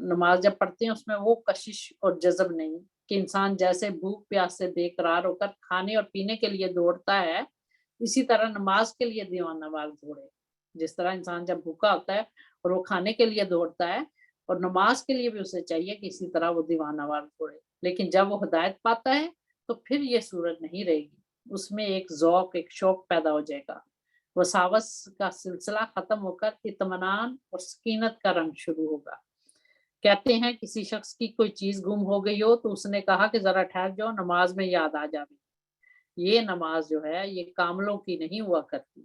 A: نماز جب پڑھتے ہیں اس میں وہ کشش اور جذب نہیں کہ انسان جیسے بھوک پیاس سے بے قرار ہو کر کھانے اور پینے کے لیے دوڑتا ہے، اسی طرح نماز کے لیے دیوانہ وار دوڑے۔ جس طرح انسان جب بھوکا ہوتا ہے اور وہ کھانے کے لیے دوڑتا ہے، اور نماز کے لیے بھی اسے چاہیے کہ اسی طرح وہ دیوانہ وار دوڑے، لیکن جب وہ ہدایت پاتا ہے تو پھر یہ صورت نہیں رہے گی، اس میں ایک ذوق، ایک شوق پیدا ہو جائے گا، وساوس کا سلسلہ ختم ہو کر اطمینان اور سکینت کا رنگ شروع ہوگا۔ کہتے ہیں کسی شخص کی کوئی چیز گم ہو گئی ہو تو اس نے کہا کہ ذرا ٹھہر جاؤ، نماز میں یاد آ جائے۔ یہ نماز جو ہے یہ کاملوں کی نہیں ہوا کرتی،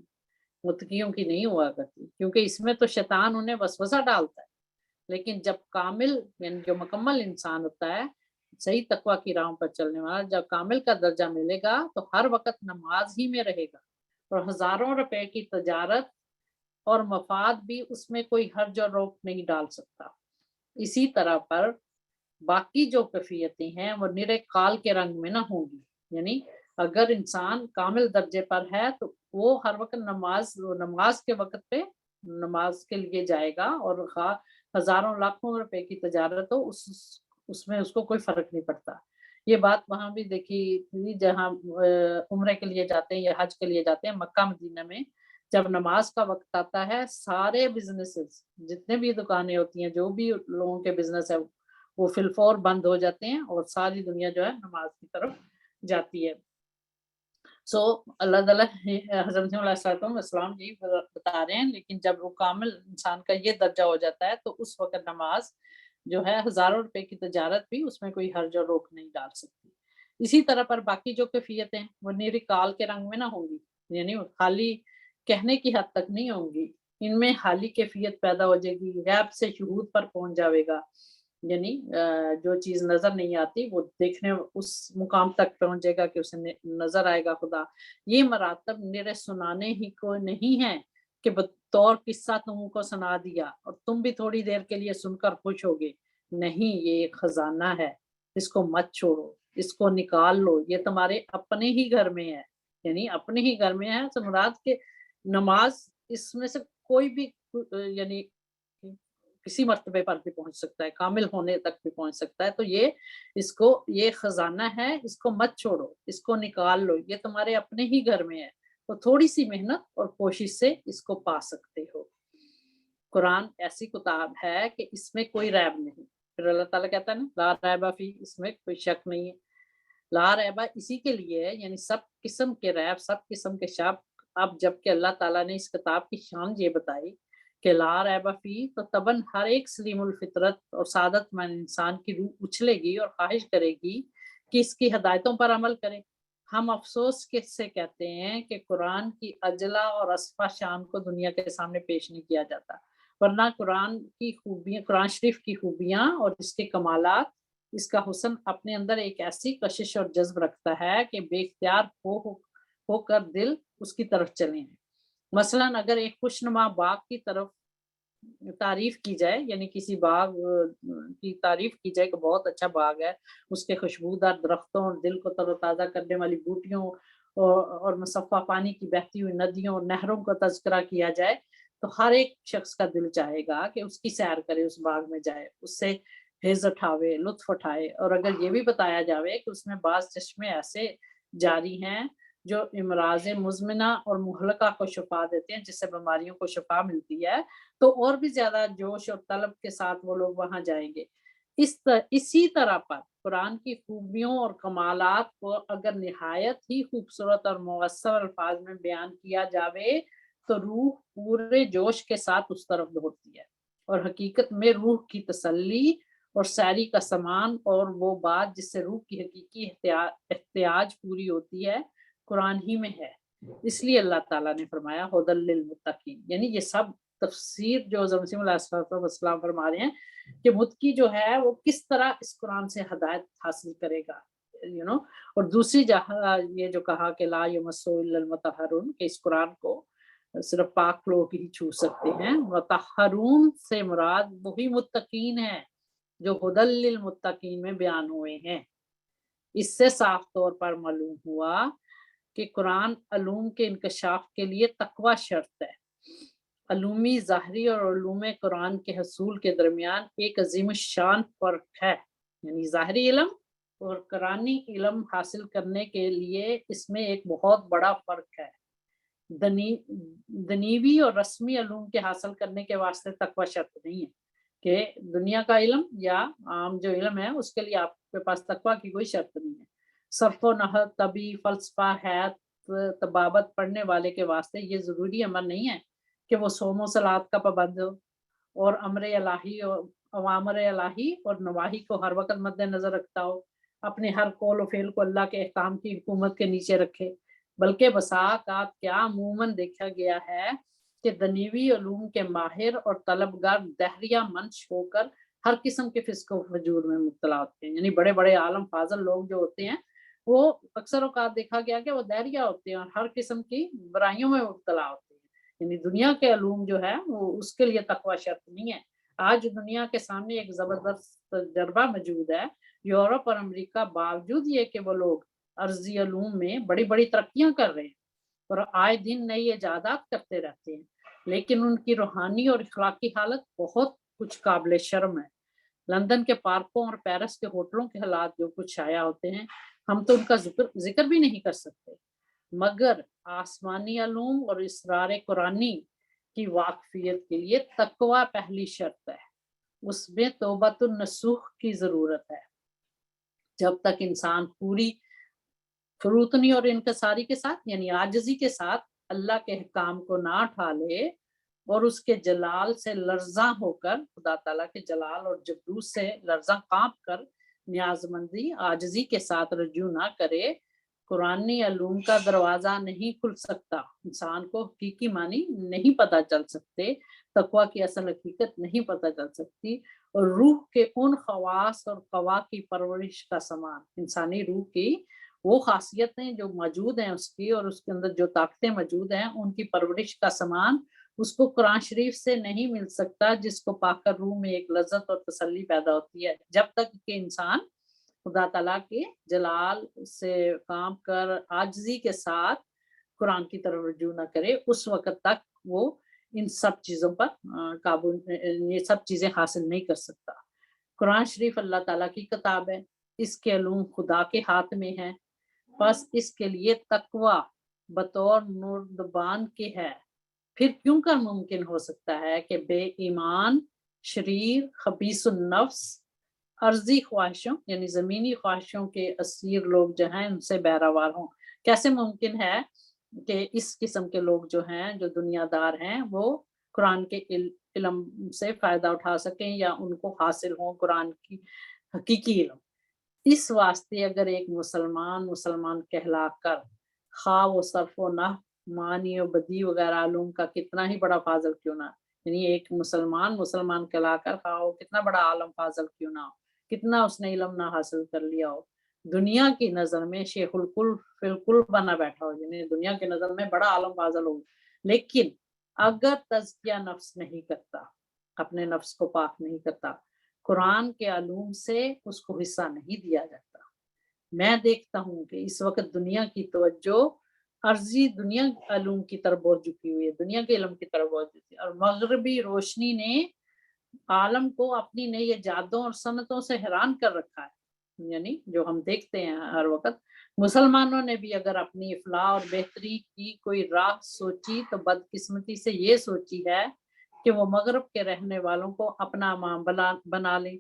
A: متقیوں کی نہیں ہوا کرتی، کیونکہ اس میں تو شیطان انہیں وسوسہ ڈالتا ہے، لیکن جب کامل یعنی جو مکمل انسان ہوتا ہے، صحیح تقوی کی راہوں پر چلنے والا، جب کامل کا درجہ ملے گا تو ہر وقت نماز ہی میں رہے گا، اور ہزاروں روپے کی تجارت اور مفاد بھی اس میں کوئی حرج اور روک نہیں ڈال سکتا۔ اسی طرح پر باقی جو کیفیتیں ہیں وہ نرے کال کے رنگ میں نہ ہوں گی، یعنی اگر انسان کامل درجے پر ہے تو وہ ہر وقت نماز کے وقت پہ نماز کے لیے جائے گا، اور ہزاروں لاکھوں روپے کی تجارت ہو اس میں اس کو کوئی فرق نہیں پڑتا۔ یہ بات وہاں بھی دیکھی تھی جہاں عمرے کے لیے جاتے ہیں یا حج کے لیے جاتے ہیں، مکہ مدینہ میں جب نماز کا وقت آتا ہے، سارے بزنسز جتنے بھی دکانیں ہوتی ہیں، جو بھی لوگوں کے بزنس ہے، وہ فی الفور بند ہو جاتے ہیں، اور ساری دنیا جو ہے نماز کی طرف جاتی ہے۔ اللہ تعالیٰ حضرت علیہ السلام یہی بتا رہے ہیں، لیکن جب وہ کامل انسان کا یہ درجہ ہو جاتا ہے تو اس وقت نماز جو ہے ہزاروں روپے کی تجارت بھی اس میں کوئی حرج اور روک نہیں ڈال سکتی۔ اسی طرح پر باقی جو کیفیتیں وہ نیری کال کے رنگ میں نہ ہوں گی، یعنی خالی کہنے کی حد تک نہیں ہوں گی، ان میں حالی کیفیت پیدا ہو جائے گی، غیب سے شہود پر پہنچ جاوے گا، یعنی جو چیز نظر نہیں آتی وہ دیکھنے اس مقام تک پہنچ جائے گا کہ اسے نظر آئے گا خدا۔ یہ مراتب میرے سنانے ہی کو نہیں ہے کہ بطور قصہ تم کو سنا دیا اور تم بھی تھوڑی دیر کے لیے سن کر خوش ہوگے، نہیں، یہ ایک خزانہ ہے، اس کو مت چھوڑو، اس کو نکال لو، یہ تمہارے اپنے ہی گھر میں ہے، یعنی اپنے ہی گھر میں ہے تو مراد کے نماز اس میں سے کوئی بھی یعنی کسی مرتبے پر بھی پہنچ سکتا ہے، کامل ہونے تک بھی پہنچ سکتا ہے، تو یہ خزانہ ہے، اس کو مت چھوڑو، اس کو نکال لو، یہ تمہارے اپنے ہی گھر میں ہے، تو تھوڑی سی محنت اور کوشش سے اس کو پا سکتے ہو۔ قرآن ایسی کتاب ہے کہ اس میں کوئی ریب نہیں، پھر اللہ تعالیٰ کہتا ہے نا لا ریبہ فی، اس میں کوئی شک نہیں ہے، لا ریبہ اسی کے لیے ہے، یعنی سب قسم کے ریب، سب قسم کے شک اب جب کہ اللہ تعالیٰ نے اس کتاب کی شان یہ بتائی کہ لا ریب فی، تو تباً ہر ایک سلیم الفطرت اور سعادت مند انسان کی روح اچھلے گی اور خواہش کرے گی کہ اس کی ہدایتوں پر عمل کرے۔ ہم افسوس کس سے کہتے ہیں کہ قرآن کی اجلا اور اسفا شان کو دنیا کے سامنے پیش نہیں کیا جاتا، ورنہ قرآن کی خوبیاں، قرآن شریف کی خوبیاں اور اس کے کمالات، اس کا حسن اپنے اندر ایک ایسی کشش اور جذب رکھتا ہے کہ بے اختیار ہو کر دل اس کی طرف چلے ہیں۔ مثلاً اگر ایک خوشنما باغ کی طرف تعریف کی جائے، یعنی کسی باغ کی تعریف کی جائے کہ بہت اچھا باغ ہے، اس کے خوشبودار درختوں اور دل کو تر و تازہ کرنے والی بوٹیوں اور مصفا پانی کی بہتی ہوئی ندیوں اور نہروں کا تذکرہ کیا جائے، تو ہر ایک شخص کا دل چاہے گا کہ اس کی سیر کرے، اس باغ میں جائے، اس سے فیض اٹھاوے، لطف اٹھائے۔ اور اگر یہ بھی بتایا جاوے کہ اس میں بعض چشمے ایسے جاری ہیں جو امراض مزمنہ اور مہلکہ کو شفا دیتے ہیں، جس سے بیماریوں کو شفا ملتی ہے، تو اور بھی زیادہ جوش اور طلب کے ساتھ وہ لوگ وہاں جائیں گے۔ اسی طرح پر قرآن کی خوبیوں اور کمالات کو اگر نہایت ہی خوبصورت اور مؤثر الفاظ میں بیان کیا جاوے تو روح پورے جوش کے ساتھ اس طرف دوڑتی ہے، اور حقیقت میں روح کی تسلی اور سیری کا سامان اور وہ بات جس سے روح کی حقیقی احتیاج پوری ہوتی ہے، قرآن ہی میں ہے۔ اس لیے اللہ تعالیٰ نے فرمایا ہدی للمتقین، یعنی یہ سب تفسیر جو حضرت مسیح علیہ السلام فرما رہے ہیں کہ متقی جو ہے وہ کس طرح اس قرآن سے ہدایت حاصل کرے گا، اور دوسری جہاں یہ جو کہا کہ لا یمسہ الا المطہرون، کہ اس قرآن کو صرف پاک لوگ ہی چھو سکتے ہیں۔ مطہرون سے مراد وہی متقین ہیں جو ہدی للمتقین میں بیان ہوئے ہیں۔ اس سے صاف طور پر معلوم ہوا کہ قرآن علوم کے انکشاف کے لیے تقوی شرط ہے۔ علومی ظاہری اور علوم قرآن کے حصول کے درمیان ایک عظیم الشان فرق ہے، یعنی ظاہری علم اور قرآنی علم حاصل کرنے کے لیے اس میں ایک بہت بڑا فرق ہے۔ دنیوی اور رسمی علوم کے حاصل کرنے کے واسطے تقوی شرط نہیں ہے کہ دنیا کا علم یا عام جو علم ہے اس کے لیے آپ کے پاس تقوی کی کوئی شرط نہیں ہے۔ صرف و نحو، طبی، فلسفہ، حیات، طبابت پڑھنے والے کے واسطے یہ ضروری امر نہیں ہے کہ وہ صوم و صلات کا پابند ہو اور امر الہی اور اوامر الہی اور نواہی کو ہر وقت مد نظر رکھتا ہو، اپنے ہر قول و فعل کو اللہ کے احکام کی حکومت کے نیچے رکھے، بلکہ بسا اوقات کیا عموماً دیکھا گیا ہے کہ دنیوی علوم کے ماہر اور طلبگار دہریہ منش ہو کر ہر قسم کے فسق و فجور میں مبتلا ہوتے ہیں۔ یعنی بڑے بڑے عالم فاضل لوگ جو ہوتے ہیں وہ اکثر اوقات دیکھا گیا کہ وہ دہریہ ہوتے ہیں اور ہر قسم کی برائیوں میں مبتلا ہوتے ہیں۔ یعنی دنیا کے علوم جو ہے وہ اس کے لیے تقوی شرط نہیں ہے۔ آج دنیا کے سامنے ایک زبردست تجربہ موجود ہے۔ یورپ اور امریکہ باوجود یہ کہ وہ لوگ ارضی علوم میں بڑی بڑی ترقیاں کر رہے ہیں اور آئے دن نئی ایجادات کرتے رہتے ہیں، لیکن ان کی روحانی اور اخلاقی حالت بہت کچھ قابل شرم ہے۔ لندن کے پارکوں اور پیرس کے ہوٹلوں کے حالات جو کچھ شائع ہوتے ہیں، ہم تو ان کا ذکر بھی نہیں کر سکتے، مگر آسمانی علوم اور اسرار قرآنی کی واقفیت کے لیے تقوی پہلی شرط ہے۔ اس میں توبۃ النصوح کی ضرورت ہے۔ جب تک انسان پوری فروتنی اور انکساری کے ساتھ، یعنی عاجزی کے ساتھ اللہ کے احکام کو نہ اٹھا لے اور اس کے جلال سے لرزاں ہو کر، خدا تعالیٰ کے جلال اور جبروت سے لرزاں کانپ کر نیاز مندی عاجزی کے ساتھ رجوع نہ کرے، قرآنی علوم کا دروازہ نہیں کھل سکتا، انسان کو حقیقی معنی نہیں پتہ چل سکتے، تقوی کی اصل حقیقت نہیں پتہ چل سکتی، اور روح کے ان خواص اور قوا کی پرورش کا سامان، انسانی روح کی وہ خاصیتیں جو موجود ہیں اس کی اور اس کے اندر جو طاقتیں موجود ہیں، ان کی پرورش کا سامان اس کو قرآن شریف سے نہیں مل سکتا، جس کو پا کر روح میں ایک لذت اور تسلی پیدا ہوتی ہے۔ جب تک کہ انسان خدا تعالیٰ کے جلال سے کام کر عاجزی کے ساتھ قرآن کی طرف رجوع نہ کرے، اس وقت تک وہ ان سب چیزوں پر قابو، یہ سب چیزیں حاصل نہیں کر سکتا۔ قرآن شریف اللہ تعالیٰ کی کتاب ہے، اس کے علوم خدا کے ہاتھ میں ہیں، بس اس کے لیے تقوی بطور نوردبان کے ہے۔ پھر کیوں کر ممکن ہو سکتا ہے کہ بے ایمان، شریر، خبیث النفس، عرضی خواہشوں یعنی زمینی خواہشوں کے اسیر لوگ جو ہیں ان سے بہراور ہوں؟ کیسے ممکن ہے کہ اس قسم کے لوگ جو ہیں جو دنیا دار ہیں وہ قرآن کے علم سے فائدہ اٹھا سکیں یا ان کو حاصل ہو قرآن کی حقیقی علم۔ اس واسطے اگر ایک مسلمان کہلا کر خواہ وہ صرف و نحو معنی و بدی وغیرہ علوم کا کتنا ہی بڑا فاضل کیوں نہ، یعنی ایک مسلمان کہلا کر خواہ وہ کتنا بڑا عالم فاضل کیوں نہ ہو، کتنا اس نے علم نہ حاصل کر لیا ہو، دنیا کی نظر میں شیخ الکل فی الکل بنا بیٹھا ہو، یعنی دنیا کی نظر میں بڑا عالم فاضل ہو، لیکن اگر تزکیہ نفس نہیں کرتا، اپنے نفس کو پاک نہیں کرتا، قرآن کے علوم سے اس کو حصہ نہیں دیا جاتا۔ میں دیکھتا ہوں کہ اس وقت دنیا کی توجہ عرضی دنیا علوم کی طرف بہت جھکی ہوئی ہے، دنیا کے علم کی طرف بہت جھکی ہے، اور مغربی روشنی نے عالم کو اپنی نئی ایجادوں اور صنعتوں سے حیران کر رکھا ہے، یعنی جو ہم دیکھتے ہیں ہر وقت۔ مسلمانوں نے بھی اگر اپنی افلاح اور بہتری کی کوئی راہ سوچی تو بدقسمتی سے یہ سوچی ہے کہ وہ مغرب کے رہنے والوں کو اپنا امام بنا لیں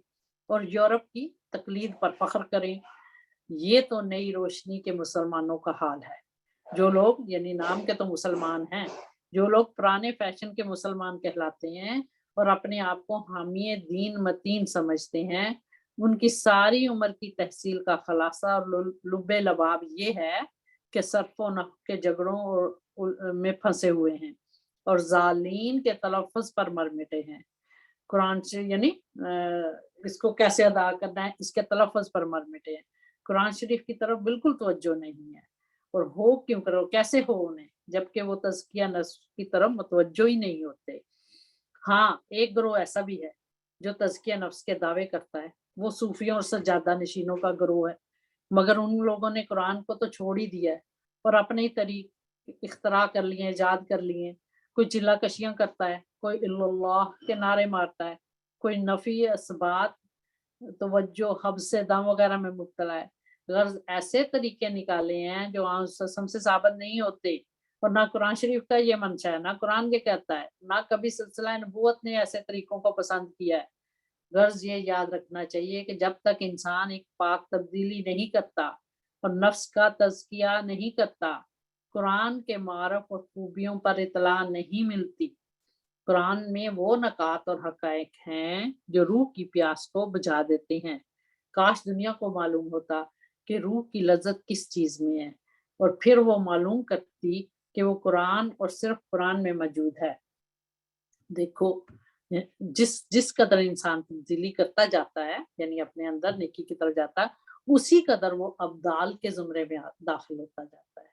A: اور یورپ کی تقلید پر فخر کریں۔ یہ تو نئی روشنی کے مسلمانوں کا حال ہے۔ جو لوگ یعنی نام کے تو مسلمان ہیں، جو لوگ پرانے فیشن کے مسلمان کہلاتے ہیں اور اپنے آپ کو حامی دین متین سمجھتے ہیں، ان کی ساری عمر کی تحصیل کا خلاصہ اور لب لباب یہ ہے کہ صرف و نحو کے جھگڑوں میں پھنسے ہوئے ہیں اور ظالین کے تلفظ پر مر مٹے ہیں۔ قرآن سے یعنی اس کو کیسے ادا کرنا ہے، اس کے تلفظ پر مر مٹے ہیں۔ قرآن شریف کی طرف بالکل توجہ نہیں ہے، اور ہو کیوں کرو، کیسے ہو انہیں جبکہ وہ تزکیہ نفس کی طرف متوجہ ہی نہیں ہوتے۔ ہاں، ایک گروہ ایسا بھی ہے جو تزکیہ نفس کے دعوے کرتا ہے، وہ صوفیوں اور سجادہ نشینوں کا گروہ ہے، مگر ان لوگوں نے قرآن کو تو چھوڑ ہی دیا ہے اور اپنے ہی طریق اختراع کر لیے، ایجاد کر لیے۔ کوئی چلا کشیاں کرتا ہے، کوئی الا اللہ کے نعرے مارتا ہے، کوئی نفی اثبات توجہ حبس دم وغیرہ میں مبتلا ہے۔ غرض ایسے طریقے نکالے ہیں جو عام سے ثابت نہیں ہوتے، اور نہ قرآن شریف کا یہ منشا ہے، نہ قرآن کے کہتا ہے، نہ کبھی سلسلہ نبوت نے ایسے طریقوں کو پسند کیا ہے۔ غرض یہ یاد رکھنا چاہیے کہ جب تک انسان ایک پاک تبدیلی نہیں کرتا اور نفس کا تزکیہ نہیں کرتا، قرآن کے معرف اور خوبیوں پر اطلاع نہیں ملتی۔ قرآن میں وہ نکات اور حقائق ہیں جو روح کی پیاس کو بجھا دیتے ہیں۔ کاش دنیا کو معلوم ہوتا کہ روح کی لذت کس چیز میں ہے، اور پھر وہ معلوم کرتی کہ وہ قرآن اور صرف قرآن میں موجود ہے۔ دیکھو، جس قدر انسان تبدیلی کرتا جاتا ہے، یعنی اپنے اندر نیکی کی طرف جاتا ہے، اسی قدر وہ ابدال کے زمرے میں داخل ہوتا جاتا ہے۔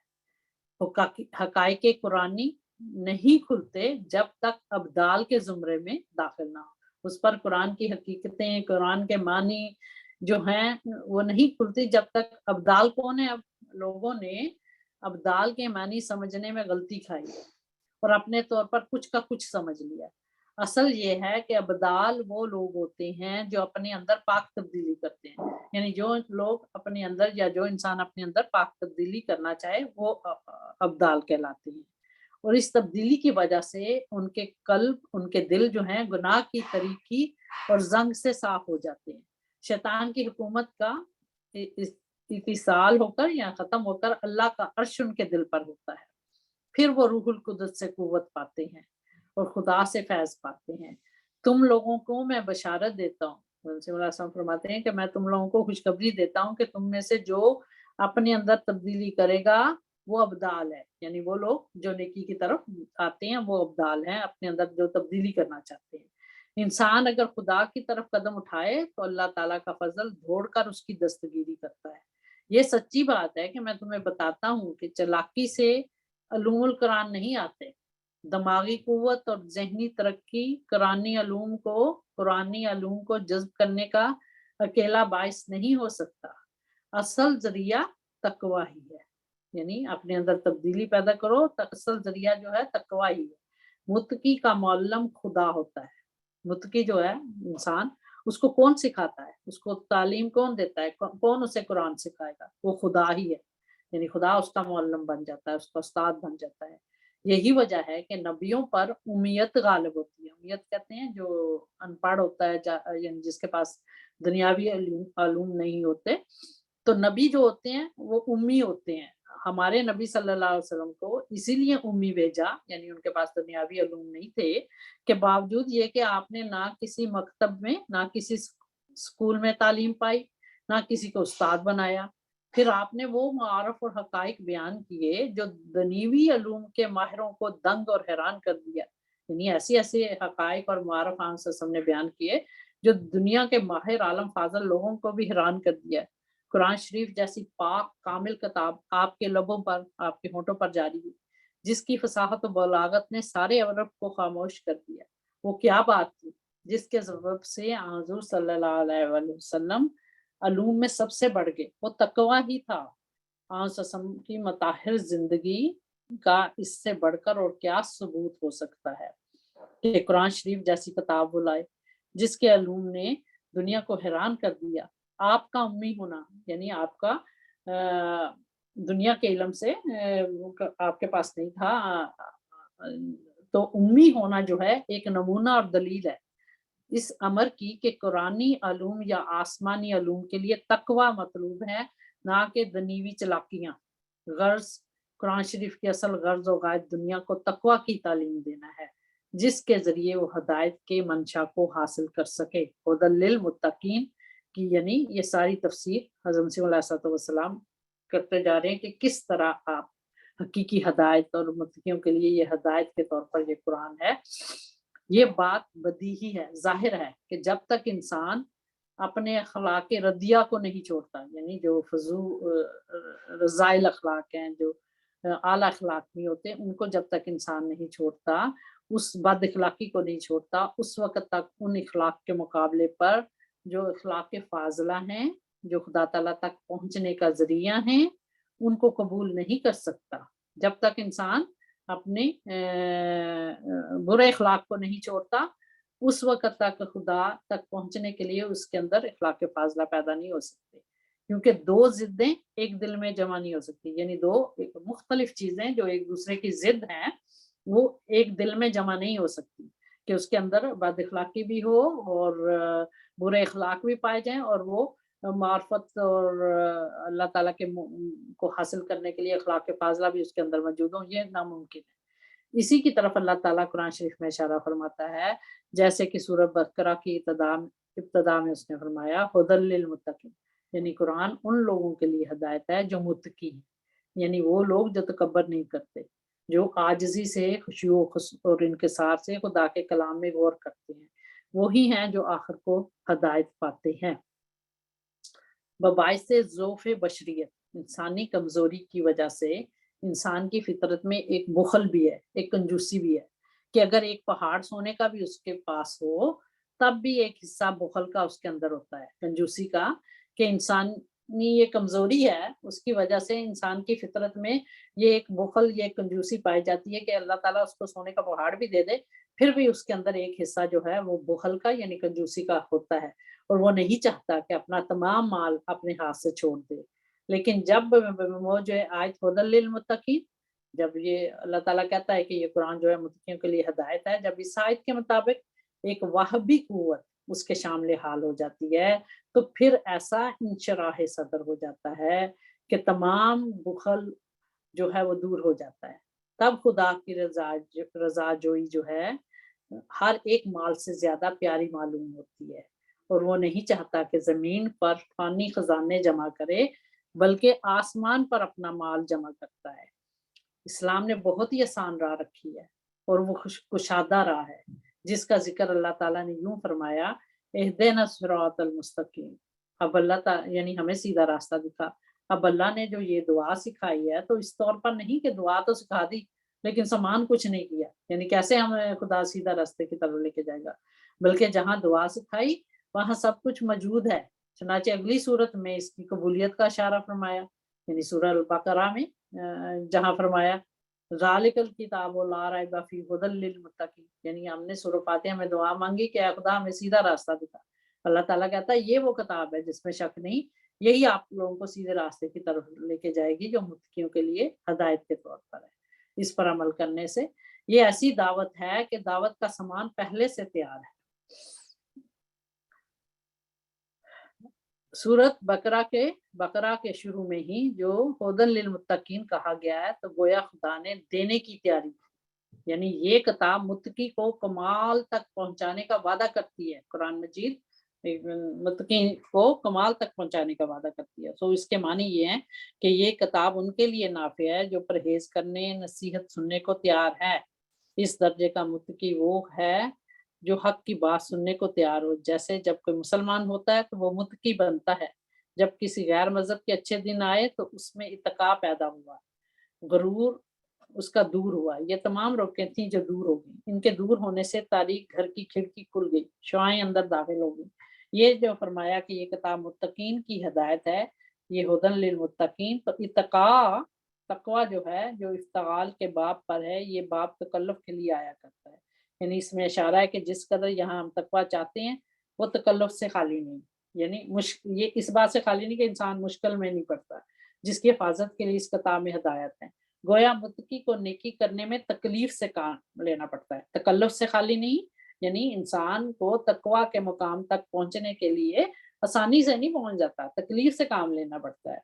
A: حقائق قرآنی نہیں کھلتے جب تک ابدال کے زمرے میں داخل نہ ہو۔ اس پر قرآن کی حقیقتیں، قرآن کے معنی جو ہیں وہ نہیں کھلتی جب تک ابدال کون ہے۔ اب لوگوں نے ابدال کے معنی سمجھنے میں غلطی کھائی ہے اور اپنے طور پر کچھ کا کچھ سمجھ لیا۔ اصل یہ ہے کہ ابدال وہ لوگ ہوتے ہیں جو اپنے اندر پاک تبدیلی کرتے ہیں، یعنی جو لوگ اپنے اندر یا جو انسان اپنے اندر پاک تبدیلی کرنا چاہے وہ ابدال کہلاتے ہیں، اور اس تبدیلی کی وجہ سے ان کے قلب، ان کے دل جو ہیں گناہ کی تاریکی اور زنگ سے صاف ہو جاتے ہیں۔ شیطان کی حکومت کا اتصال ہو کر یا ختم ہو کر اللہ کا عرش ان کے دل پر ہوتا ہے، پھر وہ روح القدس سے قوت پاتے ہیں اور خدا سے فیض پاتے ہیں۔ تم لوگوں کو میں بشارت دیتا ہوں، رسول اللہ صلی اللہ علیہ وسلم فرماتے ہیں کہ میں تم لوگوں کو خوشخبری دیتا ہوں کہ تم میں سے جو اپنے اندر تبدیلی کرے گا وہ ابدال ہے، یعنی وہ لوگ جو نیکی کی طرف آتے ہیں وہ ابدال ہیں، اپنے اندر جو تبدیلی کرنا چاہتے ہیں۔ انسان اگر خدا کی طرف قدم اٹھائے تو اللہ تعالیٰ کا فضل دوڑ کر اس کی دستگیری کرتا ہے۔ یہ سچی بات ہے کہ میں تمہیں بتاتا ہوں کہ چلاکی سے علوم القرآن نہیں آتے۔ دماغی قوت اور ذہنی ترقی قرآنی علوم کو جذب کرنے کا اکیلا باعث نہیں ہو سکتا۔ اصل ذریعہ تقوی ہی ہے، یعنی اپنے اندر تبدیلی پیدا کرو، اصل ذریعہ جو ہے تقوی ہی ہے۔ متقی کا معلم خدا ہوتا ہے۔ متقی جو ہے انسان، اس کو کون سکھاتا ہے، اس کو تعلیم کون دیتا ہے، کون اسے قرآن سکھائے گا؟ وہ خدا ہی ہے، یعنی خدا اس کا معلم بن جاتا ہے، اس کا استاد بن جاتا ہے۔ یہی وجہ ہے کہ نبیوں پر امیت غالب ہوتی ہے۔ امیت کہتے ہیں جو ان پڑھ ہوتا ہے، یعنی جس کے پاس دنیاوی علوم نہیں ہوتے، تو نبی جو ہوتے ہیں وہ امی ہوتے ہیں، हमारे नबी सल्लल्लाहु अलैहि वसल्लम को इसीलिए उम्मी भेजा, यानी उनके पास दुनियावी उलूम नहीं थे, के बावजूद ये कि आपने ना किसी मकतब में, ना किसी स्कूल में तालीम पाई, ना किसी को उस्ताद बनाया। फिर आपने वो मारफ और हकाइक बयान किए जो दुनियावी उलूम के माहिरों को दंग और हैरान कर दिया। यानी ऐसी ऐसे हकाइक और मारफ आप सल्लल्लाहु अलैहि वसल्लम ने बयान किए जो दुनिया के माहिर आलम फाजल लोगों को भी हैरान कर दिया। कुरान शरीफ जैसी पाक कामिल किताब आपके लबों पर, आपके होठों पर जारी हुई, जिसकी फसाहत और बलागत ने सारे अरब को खामोश कर दिया। वो क्या बात थी जिसके सबब से हुज़ूर सल्लल्लाहु अलैहि वसल्लम अलूम में सबसे बढ़ गए? वो तकवा ही था। ससम की मताहिर जिंदगी का इससे बढ़कर और क्या सबूत हो सकता है कि कुरान शरीफ जैसी किताब वो लाए जिसके अलूम ने दुनिया को हैरान कर दिया। आपका उम्मी होना, यानी आपका दुनिया के इल्म से आपके पास नहीं था, तो उम्मी होना जो है एक नमूना और दलील है इस अमर की कि कुरानी अलूम या आसमानी अलूम के लिए तकवा मतलूब है, ना कि दुनियावी चलाकियाँ। गर्ज कुरान शरीफ की असल गर्ज और गायत दुनिया को तकवा की तालीम देना है, जिसके ज़रिए वो हदायत के मंशा को हासिल कर सके। हुदल लिल मुत्तकीन की यानी ये सारी तफसीर हज़रत मसीह अलैहिस्सलाम करते जा रहे हैं कि किस तरह आप हकीकी हदायत और मुत्तकियों के लिए ये हदायत के तौर पर ये कुरान है। ये बात बदीही है, ज़ाहिर है कि जब तक इंसान अपने अखलाक रदिया को नहीं छोड़ता, यानी जो रज़ाइल अखलाक हैं, जो आला अखलाक नहीं होते, उनको जब तक इंसान नहीं छोड़ता, उस बद अखलाकी को नहीं छोड़ता, उस वक़्त तक उन अखलाक के मुकाबले पर जो अखलाक फाज़िला हैं, जो खुदा ताला तक पहुँचने का ज़रिया हैं, उनको कबूल नहीं कर सकता। जब तक इंसान अपने बुरे अखलाक को नहीं छोड़ता, उस वक़्त तक खुदा तक पहुँचने के लिए उसके अंदर अखलाक फाज़िला पैदा नहीं हो सकते। क्योंकि 2 ज़िद्दें एक दिल में जमा नहीं हो सकती, यानी 2 एक मुख्तलिफ चीज़ें जो एक दूसरे की ज़िद हैं, वो एक दिल में जमा नहीं हो सकती कि उसके अंदर बद अखलाकी भी हो और बुरे अखलाक भी पाए जाएँ और वो मार्फत और अल्लाह ताला के को हासिल करने के लिए अखलाक फाज़िला भी उसके अंदर मौजूद हों, ये नामुमकिन है। इसी की तरफ अल्लाह ताला कुरान शरीफ में इशारा फरमाता है, जैसे कि सूरह बकरा की इब्तिदा में उसने फरमाया हुदल लिल मुत्तकीन, यानी कुरान उन लोगों के लिए हिदायत है जो मुत्तकी हैं, यानी वो लोग जो तकब्बर नहीं करते, जो आजिज़ी से, खुशू और इनकिसार से खुदा के कलाम में गौर करते हैं, वही हैं जो आखिर को हिदायत पाते हैं। बबाइसे ज़ौफ़ बशरियत, इंसानी कमज़ोरी की वजह से इंसान की फितरत में एक बुख़ल भी है, एक कंजूसी भी है कि अगर एक पहाड़ सोने का भी उसके पास हो, तब भी एक हिस्सा बुख़ल का उसके अंदर होता है, कंजूसी का, कि इंसानी ये कमज़ोरी है, उसकी वजह से इंसान की फितरत में ये एक बुख़ल, ये कंजूसी पाई जाती है कि अल्लाह ताला उसको सोने का पहाड़ भी दे दे, फिर भी उसके अंदर एक हिस्सा जो है वो बुख़ल का यानी कंजूसी का होता है और वो नहीं चाहता कि अपना तमाम माल अपने हाथ से छोड़ दे। लेकिन जब वो जो है आयत हुदल लिल मुत्तकीन, जब ये अल्लाह ताला कहता है कि ये कुरान जो है मुत्तकियों के लिए हिदायत है, जब इस आयत के मुताबिक एक वहबी कुव्वत उसके शामिल हाल हो जाती है, तो फिर ऐसा इंशराह सदर हो जाता है कि तमाम बुख़ल जो है वो दूर हो जाता है। तब खुदा की रज़ा जोई जो है हर एक माल से ज़्यादा प्यारी मालूम होती है और वो नहीं चाहता कि ज़मीन पर फ़ानी खजाने जमा करे, बल्कि आसमान पर अपना माल जमा करता है। इस्लाम ने बहुत ही आसान राह रखी है और वो कुशादा राह है, जिसका ज़िक्र अल्लाह ताला ने यूँ फरमाया, इहदिना सिरातल मुस्तकीम। अब अल्लाह यानी हमें सीधा रास्ता दिखा। अब अल्लाह ने जो ये दुआ सिखाई है, तो इस तौर पर नहीं कि दुआ तो सिखा दी, लेकिन सामान कुछ नहीं किया, यानी कैसे हमें खुदा सीधा रास्ते की तरफ लेके जाएगा, बल्कि जहाँ दुआ सिखाई, वहाँ सब कुछ मौजूद है। चुनांचे अगली सूरत में इसकी कबूलियत का इशारा फरमाया, यानी सूरह अल बकरा में जहाँ फरमाया ज़ालिकल किताबु ला रैब फीह हुदल लिल मुत्तकीन, यानी हमने सूरह फातिहा में दुआ मांगी कि ऐ खुदा हमें सीधा रास्ता दिखा। अल्लाह ताला कहता है ये वो किताब है जिसमें शक नहीं, यही आप लोगों को सीधे रास्ते की तरफ लेके जाएगी जो मुत्तकियों के लिए हिदायत के तौर पर है। इस पर अमल करने से ये ऐसी दावत है कि दावत का सामान पहले से तैयार है। सूरत बकरा के शुरू में ही जो हुदन लिलमुत्तकीन कहा गया है, तो गोया खुदा ने देने की तैयारी की। यानी ये किताब मुत्तकी को कमाल तक पहुंचाने का वादा करती है। कुरान मजीद मुत्तकी को कमाल तक पहुंचाने का वादा करती है। तो इसके मानी ये हैं कि ये किताब उनके लिए नाफे है जो परहेज करने, नसीहत सुनने को तैयार है। इस दर्जे का मुत्तकी वो है जो हक की बात सुनने को तैयार हो। जैसे जब कोई मुसलमान होता है तो वो मुत्तकी बनता है। जब किसी गैर मज़हब के अच्छे दिन आए तो उसमें इत्तका पैदा हुआ, गुरूर उसका दूर हुआ। ये तमाम रोकें थीं जो दूर हो गईं। इनके दूर होने से तारीक घर की खिड़की खुल गई, शुआएं अंदर दाखिल हो गईं। ये जो फरमाया कि ये किताब मुत्तकीन की हिदायत है, ये हुदन लिल मुत्तकीन, तो इत्तका तकवा जो है, जो इफ्ताल के बाब पर है, ये बाब तकल्लुफ के लिए आया करता है। यानी इसमें इशारा है कि जिस कदर यहाँ हम तकवा चाहते हैं, वो तकल्लुफ से खाली नहीं। यानी ये इस बात से खाली नहीं कि इंसान मुश्किल में नहीं पड़ता, जिसकी हिफाजत के लिए इस किताब में हिदायत है। गोया मुत्तकी को नेकी करने में तकलीफ से काम लेना पड़ता है, तकल्लुफ से खाली नहीं। यानी इंसान को तकवा के मुकाम तक पहुंचने के लिए आसानी से नहीं पहुंच जाता, तकलीफ से काम लेना पड़ता है।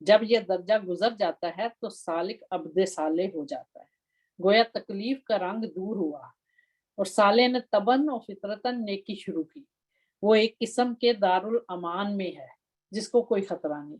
A: जब ये दर्जा गुजर जाता है तो सालिक अब्दे साले हो जाता है। गोया तकलीफ का रंग दूर हुआ और साले ने तबन और फितरतन नेकी शुरू की। वो एक किस्म के दारुल अमान में है, जिसको कोई खतरा नहीं।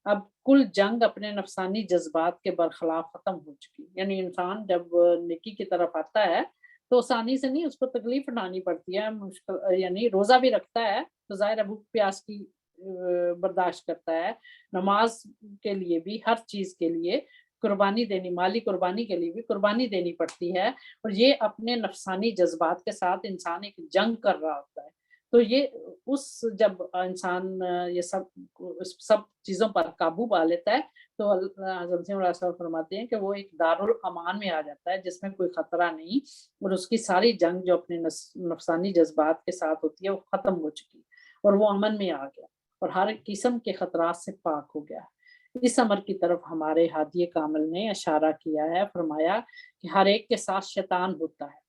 A: अब कुल जंग अपने नफसानी जज्बात के बरखिलाफ खत्म हो चुकी। यानी इंसान जब नेकी की तरफ आता है तो आसानी से नहीं, उसको तकलीफ उठानी पड़ती है, मुश्किल। यानी रोजा भी रखता है तो ज़ाहिर है भूख प्यास की बर्दाश्त करता है। नमाज के लिए भी, हर चीज के लिए कुर्बानी देनी, माली कुर्बानी के लिए भी कुर्बानी देनी पड़ती है। और ये अपने नफसानी जज्बात के साथ इंसान एक जंग कर रहा होता है। तो ये उस जब इंसान ये सब चीज़ों पर काबू पा लेता है, तो हज़रत मसीह फरमाते हैं कि वो एक दारुल अमान में आ जाता है, जिसमें कोई खतरा नहीं, और उसकी सारी जंग जो अपने नफसानी जज्बात के साथ होती है, वो खत्म हो चुकी और वो अमन में आ गया और हर किस्म के खतरात से पाक हो गया। इस अमर की तरफ हमारे हादी कामिल ने इशारा किया है, फरमाया कि हर एक के साथ शैतान होता है।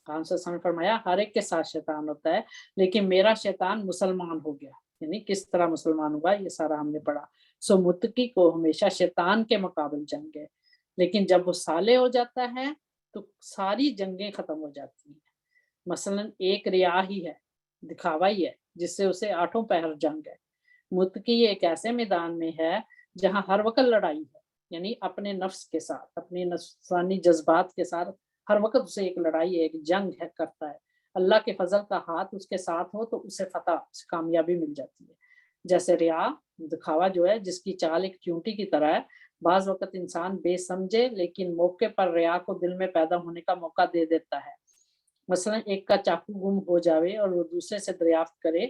A: कान ने फरमाया हर एक के साथ शैतान होता है, लेकिन मेरा शैतान मुसलमान हो गया। यानी किस तरह मुसलमान हुआ, ये सारा हमने पढ़ा। सो मुत्तकी को हमेशा शैतान के मुकाबले जंग है, लेकिन जब वो साले हो जाता है तो सारी जंगें खत्म हो जाती हैं। मसलन एक रिया ही है, दिखावा ही है, जिससे उसे आठों पहर जंग है। मुत्तकी एक ऐसे मैदान में है जहाँ हर वक्त लड़ाई है। यानी अपने नफ्स के साथ, अपने नफ्सानी जज्बात के साथ हर वक्त उसे एक लड़ाई है, एक जंग है करता है। अल्लाह के फजल का हाथ उसके साथ हो तो उसे फतह, उसे कामयाबी मिल जाती है। जैसे रिया, दिखावा जो है, जिसकी चाल एक चींटी की तरह है। बाज वक्त इंसान बेसमझे लेकिन मौके पर रिया को दिल में पैदा होने का मौका दे देता है। मसलन एक का चाकू गुम हो जावे और वो दूसरे से दरियाफ्त करे,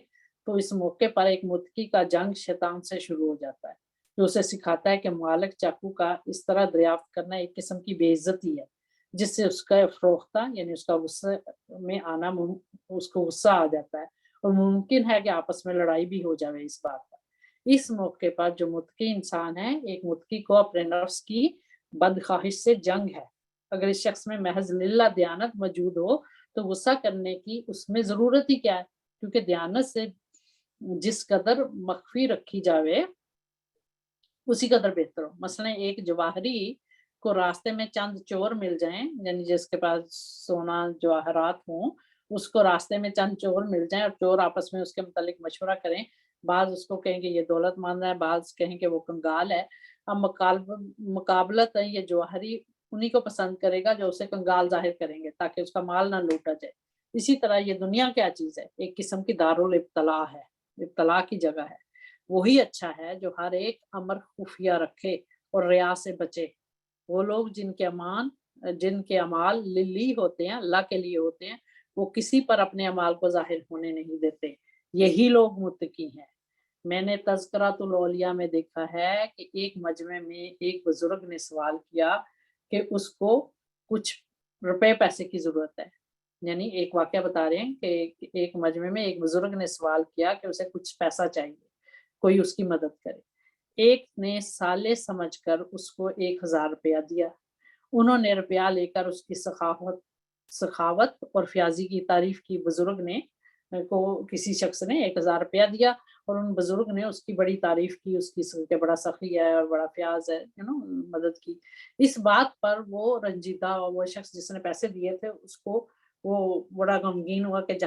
A: तो इस मौके पर एक मुत्तकी का जंग शैतान से शुरू हो जाता है, जो उसे सिखाता है कि मालिक चाकू का इस तरह दरियाफ्त करना एक किस्म की बेइज्जती है, जिससे उसका फरोख्ता यानी उसका गुस्से में आना उसको गुस्सा आ जाता है और मुमकिन है कि आपस में लड़ाई भी हो जाए इस बात पर। इस मौके पर जो मुत्तकी इंसान है, एक मुत्तकी को अपने नफ्स की बदख्वाहिश से जंग है। अगर इस शख्स में महज लिल्ला दयानत मौजूद हो तो गुस्सा करने की उसमें ज़रूरत ही क्या है? क्योंकि दयानत से जिस कदर मख्फ़ी रखी जावे, उसी कदर बेहतर हो। मसलन एक जवाहरी को रास्ते में चंद चोर मिल जाएँ, यानी जिसके पास सोना जवाहरात हों, उसको रास्ते में चंद चोर मिल जाएँ और चोर आपस में उसके मुतालिक मशवरा करें। बाज़ उसको कहेंगे ये दौलतमंद है, बाज़ कहेंगे वो कंगाल है। अब मुकाबलतन ये जवाहरी उन्हीं को पसंद करेगा जो उसे कंगाल ज़ाहिर करेंगे ताकि उसका माल ना लूटा जाए। इसी तरह ये दुनिया क्या चीज़ है? एक किस्म की दारुल इब्तला है, इब्तला की जगह है। वही अच्छा है जो हर एक अमर खुफिया रखे और रिया से बचे। वो लोग जिनके अमाल लिल्ली होते हैं, अल्लाह के लिए होते हैं, वो किसी पर अपने अमाल को ज़ाहिर होने नहीं देते। यही लोग मुत्तकी हैं। मैंने तज़किरातुल औलिया में देखा है कि एक मजमे में एक बुजुर्ग ने सवाल किया कि उसको कुछ रुपए पैसे की ज़रूरत है। यानी एक वाक़या बता रहे हैं कि एक मजमे में एक बुजुर्ग ने सवाल किया कि उसे कुछ पैसा चाहिए, कोई उसकी मदद करे। एक ने साले समझकर उसको 1000 रुपया दिया। उन्होंने रुपया लेकर उसकी सखावत सखावत और फ़याज़ी की तारीफ़ की। बुज़ुर्ग ने को किसी शख्स ने 1000 रुपया दिया और उन बुजुर्ग ने उसकी बड़ी तारीफ की, उसकी कि बड़ा सखी है और बड़ा फ्याज है, मदद की। इस बात पर वो रंजीदा, और वो शख्स जिसने पैसे दिए थे उसको वो बड़ा गमगीन हुआ कि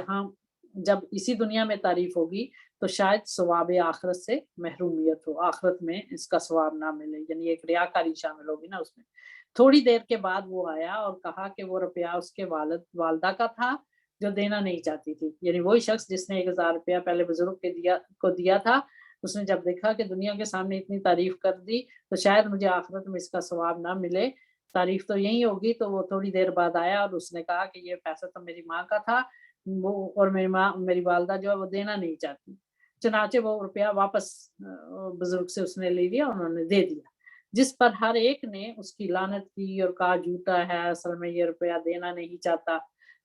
A: जब इसी दुनिया में तारीफ होगी तो शायद सवाब आखिरत से महरूमियत हो, आखिरत में इसका सवाब ना मिले, यानी एक रियाकारी शामिल होगी ना उसमें। थोड़ी देर के बाद वो आया और कहा कि वो रुपया उसके वालदा का था जो देना नहीं चाहती थी, यानी वही शख्स जिसने 1000 रुपया पहले बुजुर्ग को दिया था। उसने जब देखा कि दुनिया के सामने इतनी तारीफ कर दी तो शायद मुझे आखिरत में इसका सवाब ना मिले, तारीफ तो यही होगी। तो वो थोड़ी देर बाद आया और उसने कहा कि ये पैसा तो मेरी माँ का था, वो और मेरी वालदा जो है वो देना नहीं चाहती। चुनाचे वो रुपया वापस बुजुर्ग से उसने ले लिया, उन्होंने दे दिया, जिस पर हर एक ने उसकी लानत की और कहा झूठा है, असल में ये रुपया देना नहीं चाहता।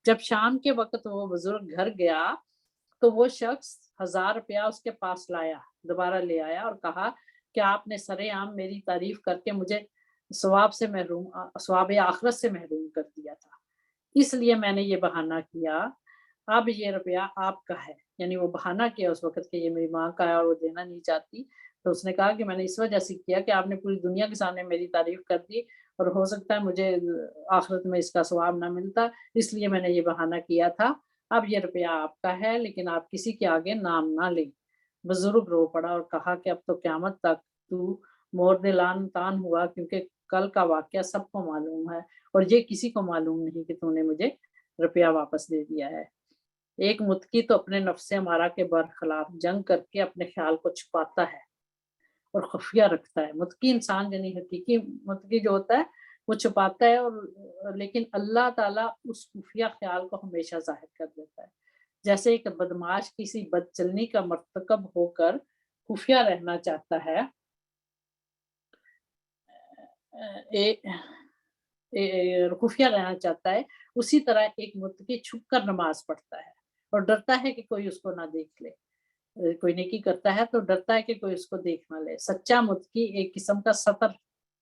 A: जब शाम के वक्त वो बुजुर्ग घर गया तो वो शख्स 1000 रुपया उसके पास लाया, दोबारा ले आया और कहा कि आपने सरेआम मेरी तारीफ करके मुझे सवाब आखिरत से महरूम कर दिया था, इसलिए मैंने ये बहाना किया। अब ये रुपया आपका है, यानी वो बहाना किया उस वक़्त कि ये मेरी माँ का है और वो देना नहीं चाहती। तो उसने कहा कि मैंने इस वजह से किया कि आपने पूरी दुनिया के सामने मेरी तारीफ़ कर दी और हो सकता है मुझे आखिरत में इसका सवाब ना मिलता, इसलिए मैंने ये बहाना किया था। अब ये रुपया आपका है, लेकिन आप किसी के आगे नाम ना लें। बुज़ुर्ग रो पड़ा और कहा कि अब तो क़यामत तक तू मोर्द-ए-लान तान हुआ, क्योंकि कल का वाक़या सबको मालूम है और ये किसी को मालूम नहीं कि तूने मुझे रुपया वापस दे दिया है। एक मुत्की तो अपने नफ्स अमारा के बरखिलाफ जंग करके अपने ख्याल को छुपाता है और खुफिया रखता है। मुत्की इंसान यानी हकीकी मुत्की जो होता है वो छुपाता है, और लेकिन अल्लाह ताला उस खुफिया ख्याल को हमेशा ज़ाहिर कर देता है। जैसे एक बदमाश किसी बदचलनी का मर्तकब होकर खुफिया रहना चाहता है, ए खुफिया रहना चाहता है, उसी तरह एक मुत्तकी छुप कर नमाज़ पढ़ता है और डरता है कि कोई उसको ना देख ले। कोई नेकी करता है तो डरता है कि कोई उसको देख ना ले। सच्चा मुत्तकी एक किस्म का सतर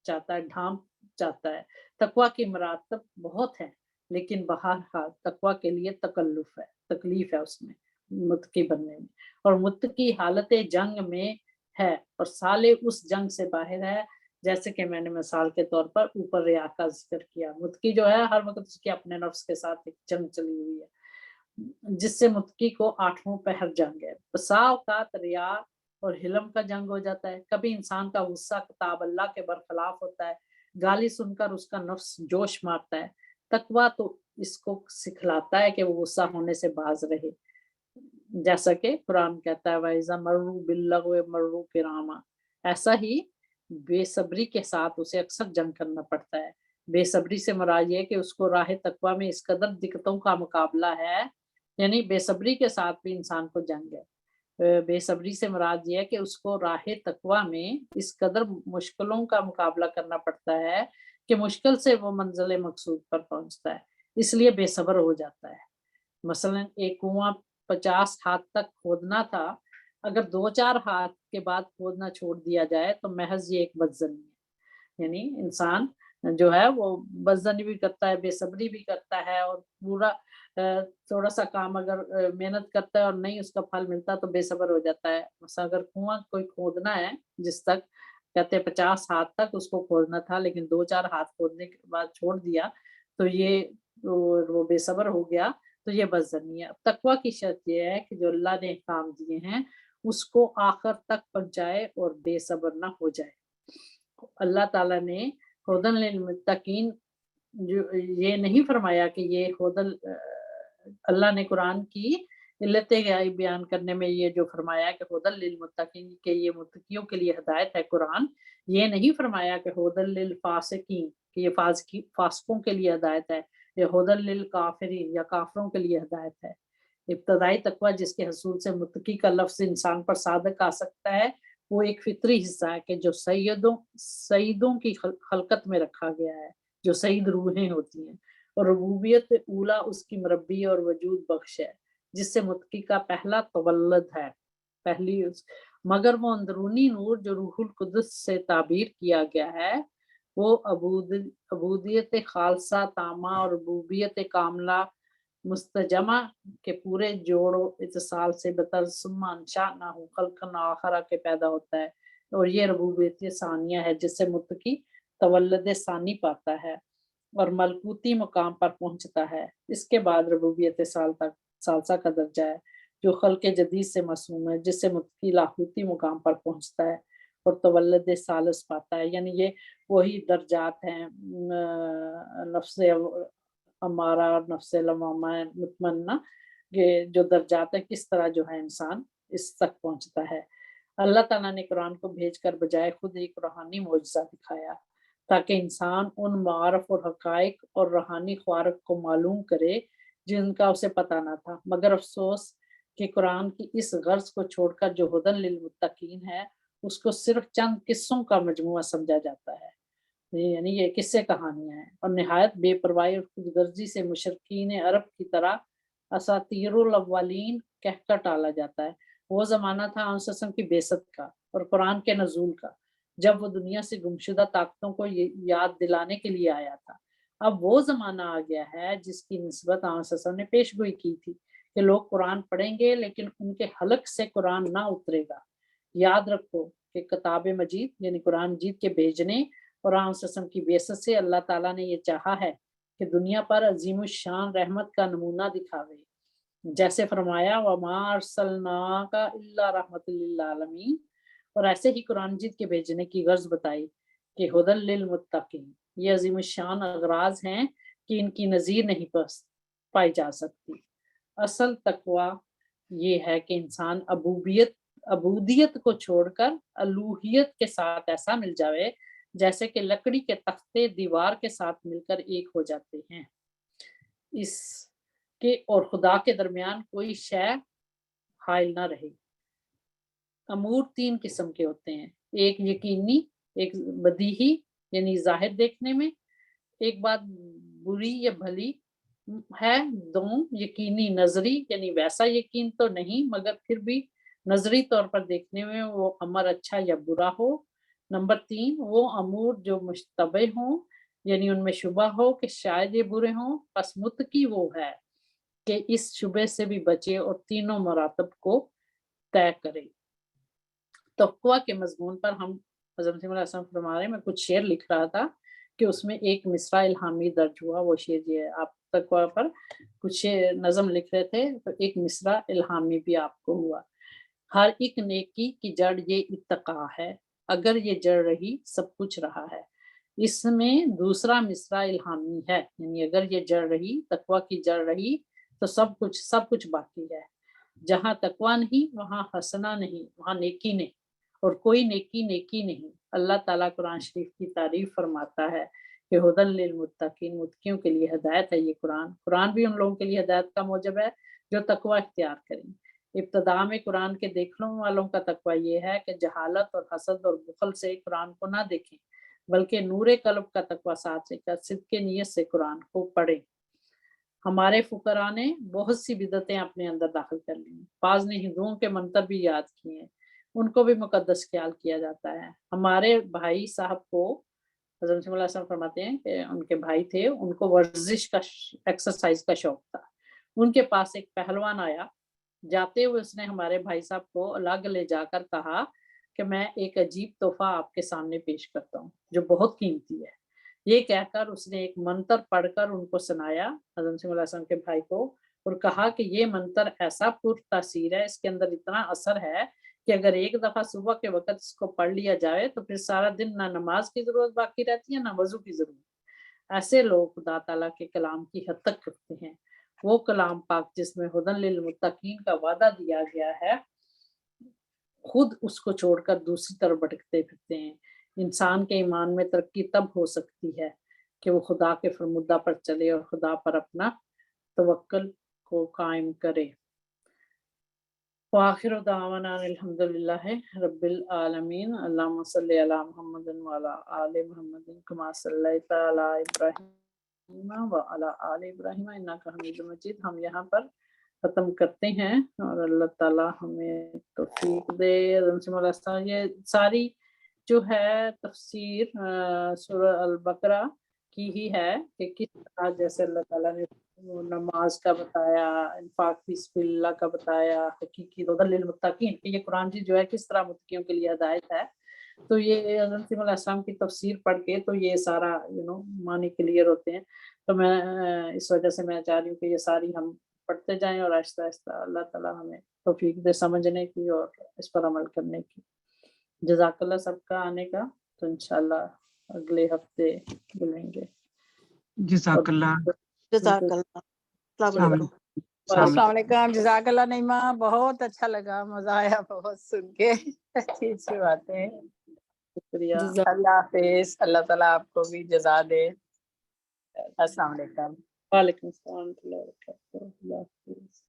A: चाहता है, ढाँप चाहता है। तकवा की मरातब बहुत है, लेकिन बहरहाल तकवा के लिए तकलीफ है उसमें, मुत्तकी बनने में। और मुत्तकी हालत जंग में है और साले उस जंग से बाहर है, जैसे कि मैंने मिसाल के तौर पर ऊपर रिया का ज़िक्र किया। मुत्तकी जो है हर वक़्त उसकी अपने नफ्स के साथ एक जंग चली हुई है, जिससे मुत्तकी को आठों पहर जंग है। बसा औकात रिया और हिलम का जंग हो जाता है। कभी इंसान का गुस्सा किताब अल्लाह के बरखिलाफ होता है, गाली सुनकर उसका नफ्स जोश मारता है। तकवा तो इसको सिखलाता है कि वो गुस्सा होने से बाज रहे, जैसा कि कुरान कहता है वइज़ा मर्रू बिल्लग़wi मर्रू किरामा। ऐसा ही बेसब्री के साथ उसे अक्सर जंग करना पड़ता है। बेसब्री से मुराद ये है कि उसको राह तकवा में इस कदर दिक्कतों का मुकाबला है, यानी बेसब्री के साथ भी इंसान को जंग है। बेसब्री से मुराद ये है कि उसको राह तकवा में इस कदर मुश्किलों का मुकाबला करना पड़ता है कि मुश्किल से वो मंज़िल मकसूद पर पहुँचता है, इसलिए बेसब्र हो जाता है। मसलन एक कुआँ 50 हाथ तक खोदना था, अगर 2-4 हाथ के बाद खोदना छोड़ दिया जाए तो महज़ ये एक बदज़नी है। यानी इंसान जो है वो बदज़नी भी करता है, बेसब्री भी करता है और पूरा थोड़ा-सा काम अगर मेहनत करता है और नहीं उसका फल मिलता तो बेसब्र हो जाता है। बस अगर कुआँ कोई खोदना है जिस तक कहते हैं 50 हाथ तक उसको खोदना था, लेकिन 2-4 हाथ खोदने के बाद छोड़ दिया तो वो बेसब्र हो गया, तो ये बदज़नी है। तकवा की शर्त ये है कि जो अल्लाह ने अहकाम दिए हैं उसको आखिर तक पहुँचाए और बेसब्र ना हो जाए। अल्लाह ताला ने हुदन लिल मुत्तकीन जो ये नहीं फरमाया कि ये अल्लाह ने कुरान की इल्लतें बयान करने में ये जो फरमाया कि हुदल लिल मुत्तकीन के ये मुत्तकियों के लिए हिदायत है कुरान, ये नहीं फरमाया कि हुदल लिल फासिकीन कि ये फासिकों के लिए हिदायत है, ये हुदल लिल काफिरीन या काफिरों के लिए हिदायत है। इब्तदाई तकवा जिसके हसूल से मुत्तकी का लफ्ज़ इंसान पर सादक आ सकता है, वो एक फितरी हिस्सा है कि जो सईदों की खलकत में रखा गया है, जो सईद रूहें होती हैं, और रुबूबियत ऊला उसकी मुरब्बी और वजूद बख्श है, जिससे मुत्तकी का पहला तवल्लुद है, पहली उस मगर वो अंदरूनी नूर जो रूहुल कुद्स से ताबीर किया गया है, वो अबूदियत खालसा तामा और रुबूबियत कामला मुस्तजमा के पूरे जोड़ो इत्तिसाल से बतरसुम्मा अंशाअनाहु खल्क़न आखरा के पैदा होता है, और ये रबूबियत सानिया है जिससे मुत्तकी तवल्लुद सानी पाता है और मलकूती मुकाम पर पहुंचता है। इसके बाद रबूबियत सालसा का दर्जा है जो खल्क़ जदीद से मसनून है, जिससे मुत्तकी लाहूती मुकाम पर पहुंचता है और तवल्लुद सालिस पाता है। यानी ये वही दर्जात हैं, नफ्स अमारा और नफ्स लवामा मुतमन्ना, ये जो दर्जात है किस तरह जो है इंसान इस तक पहुंचता है। अल्लाह ताला ने कुरान को भेजकर बजाय खुद एक रूहानी मौजज़ा दिखाया ताकि इंसान उन मारफ और हकाइक और रूहानी ख्वारिक को मालूम करे जिनका उसे पता ना था। मगर अफसोस कि कुरान की इस गर्ज को छोड़कर जो हुदन लिल मुत्तकीन है, उसको सिर्फ चंद किस्सों का मजमुआ समझा जाता है। यानी ये किस्से कहानियां हैं और निहायत बेपरवाही और खुदगर्जी से मुशरकीन अरब की तरह असातीरुल अव्वलीन कहकर टाला जाता है। वो ज़माना था आन की बेसत का और कुरान के नज़ूल का, जब वो दुनिया से गुमशुदा ताकतों को याद दिलाने के लिए आया था। अब वो ज़माना आ गया है जिसकी निस्बत आन ने पेशगोई की थी कि लोग कुरान पढ़ेंगे लेकिन उनके हलक से कुरान ना उतरेगा। याद रखो कि किताब मजीद यानी कुरान मजीद के भेजने और आन की बेसत से अल्लाह ताला ने ये चाहा है कि दुनिया पर अजीम शान रहमत का नमूना दिखावे। जैसे फरमाया वमा अरसलनाका इल्ला रहमतल लिल आलमीन, और ऐसे ही कुरान मजीद के भेजने की गर्ज बताई कि हुदल लिल मुत्तकीन। ये अजीम शान अगराज हैं कि इनकी नज़ीर नहीं पाई जा सकती। असल तकवा ये है कि इंसान अबूदियत को छोड़कर अलूहियत के साथ ऐसा मिल जावे जैसे कि लकड़ी के तख्ते दीवार के साथ मिलकर एक हो जाते हैं। इसके और खुदा के दरमियान कोई शय हाइल ना रहे। अमूर 3 किस्म के होते हैं, एक यकीनी, एक बदीही यानी ज़ाहिर देखने में, एक बात बुरी या भली है, 2 यकीनी नज़री यानी वैसा यकीन तो नहीं मगर फिर भी नज़री तौर पर देखने में वो अमर अच्छा या बुरा हो। नंबर 3 वो अमूर जो मुश्तबे हों यानी उनमें शुबा हो कि शायद ये बुरे हों, बस मुत्तकी वो है कि इस शुबे से भी बचे और तीनों मरातब को तय करे। तक़वा के मज़मून पर हम हज़रत फरमा रहे हैं, मैं कुछ शेर लिख रहा था कि उसमें एक मिसरा इल्हामी दर्ज हुआ। वो शेर ये है, आप तक़वा पर कुछ शेर नज़म लिख रहे थे तो एक मिसरा इल्हामी भी आपको हुआ। हर एक नेकी की जड़ ये इत्तक़ा है, अगर ये जड़ रही सब कुछ रहा है। इसमें दूसरा मिसरा इल्हामी है, यानी अगर ये जड़ रही, तक़वा की जड़ रही तो सब कुछ बाकी है। जहाँ तक़वा नहीं वहाँ हसना नहीं, वहाँ नेकी नहीं, और कोई नेकी नहीं। अल्लाह ताला कुरान शरीफ की तारीफ फरमाता है कि हुदल लिल मुत्तकीन, मुत्तकियों के लिए हिदायत है ये कुरान। कुरान भी उन लोगों के लिए हिदायत का मूजब है जो तक़वा इख्तियार करें। इब्तिदा में कुरान के देखने वालों का तक़वा ये है कि जहालत और हसद और बुखल से कुरान को ना देखें, बल्कि नूरे कल्ब का तक़वा साथ लेकर सिद्क़े नियत से कुरान को पढ़ें। हमारे फुकरा ने बहुत सी बिदतें अपने अंदर दाखिल कर ली। बाज़ ने हिंदुओं के मंतर भी याद किए, उनको भी मुकद्दस ख्याल किया जाता है। हमारे भाई साहब को हज़रत सल्लल्लाहु अलैहि वसल्लम फरमाते हैं कि उनके भाई थे, उनको वर्जिश का एक्सरसाइज का शौक था। उनके पास एक पहलवान आया, जाते हुए उसने हमारे भाई साहब को अलग ले जाकर कहा कि मैं एक अजीब तोहफा आपके सामने पेश करता हूँ जो बहुत कीमती है। ये कहकर उसने एक मंत्र पढ़कर उनको सुनाया हज़रत सल्लल्लाहु अलैहि वसल्लम के भाई को, और कहा कि ये मंत्र ऐसा पुरतासीर है, इसके अंदर इतना असर है कि अगर एक दफ़ा सुबह के वक़्त इसको पढ़ लिया जाए तो फिर सारा दिन ना नमाज की ज़रूरत बाकी रहती है, ना वज़ू की ज़रूरत। ऐसे लोग खुदा ताला के कलाम की हद तक करते हैं। वो कलाम पाक जिसमें हुदन लिल मुत्तकीन का वादा दिया गया है, खुद उसको छोड़कर दूसरी तरफ भटकते फिरते हैं। इंसान के ईमान में तरक्की तब हो सकती है कि वो खुदा के फरमुदा पर चले और खुदा पर अपना तवक्कुल को कायम करे। व आखिरु दावाना अल्हम्दुलिल्लाहि रब्बिल आलमीन। अल्लाहुम्मा सल्लि अला मुहम्मदिन व अला आलि मुहम्मदिन कमा सल्लैता अला इब्राहीम व अला आलि इब्राहीम इन्नका हमीदुम मजीद। हम यहाँ पर ख़त्म करते हैं और अल्लाह ताला हमें तौफीक दे। ये सारी जो है तफसीर सूरह अल बकरा की ही है कि किस तरह जैसे अल्लाह ताला ने وہ نماز کا بتایا، انفاق فی سبیل اللہ کا بتایا، حقیقی ہدی للمتقین کہ یہ قرآن جی جو ہے کس طرح متقیوں کے لیے ہدایت ہے. تو یہ حضرت مسیح علیہ السلام کی تفسیر پڑھ کے تو یہ سارا معنی کلیئر ہوتے ہیں. تو میں اس وجہ سے میں چاہ رہی ہوں کہ یہ ساری ہم پڑھتے جائیں اور آہستہ آہستہ اللہ تعالیٰ ہمیں توفیق دے سمجھنے کی اور اس پر عمل کرنے کی. جزاک اللہ سب کا آنے کا. تو انشاءاللہ اگلے ہفتے ملیں گے.
B: جزاک اللہ.
C: جزاک اللہ. السلام علیکم.
B: السلام
C: علیکم. جزاک اللہ نعیمہ، بہت اچھا لگا، مزہ آیا بہت سن کے، اچھی اچھی باتیں.
A: شکریہ.
C: اللہ حافظ. اللہ تعالیٰ آپ کو بھی جزا دے. السلام علیکم.
A: وعلیکم السلام ورحمۃ اللہ وبرکاتہ. اللہ حافظ.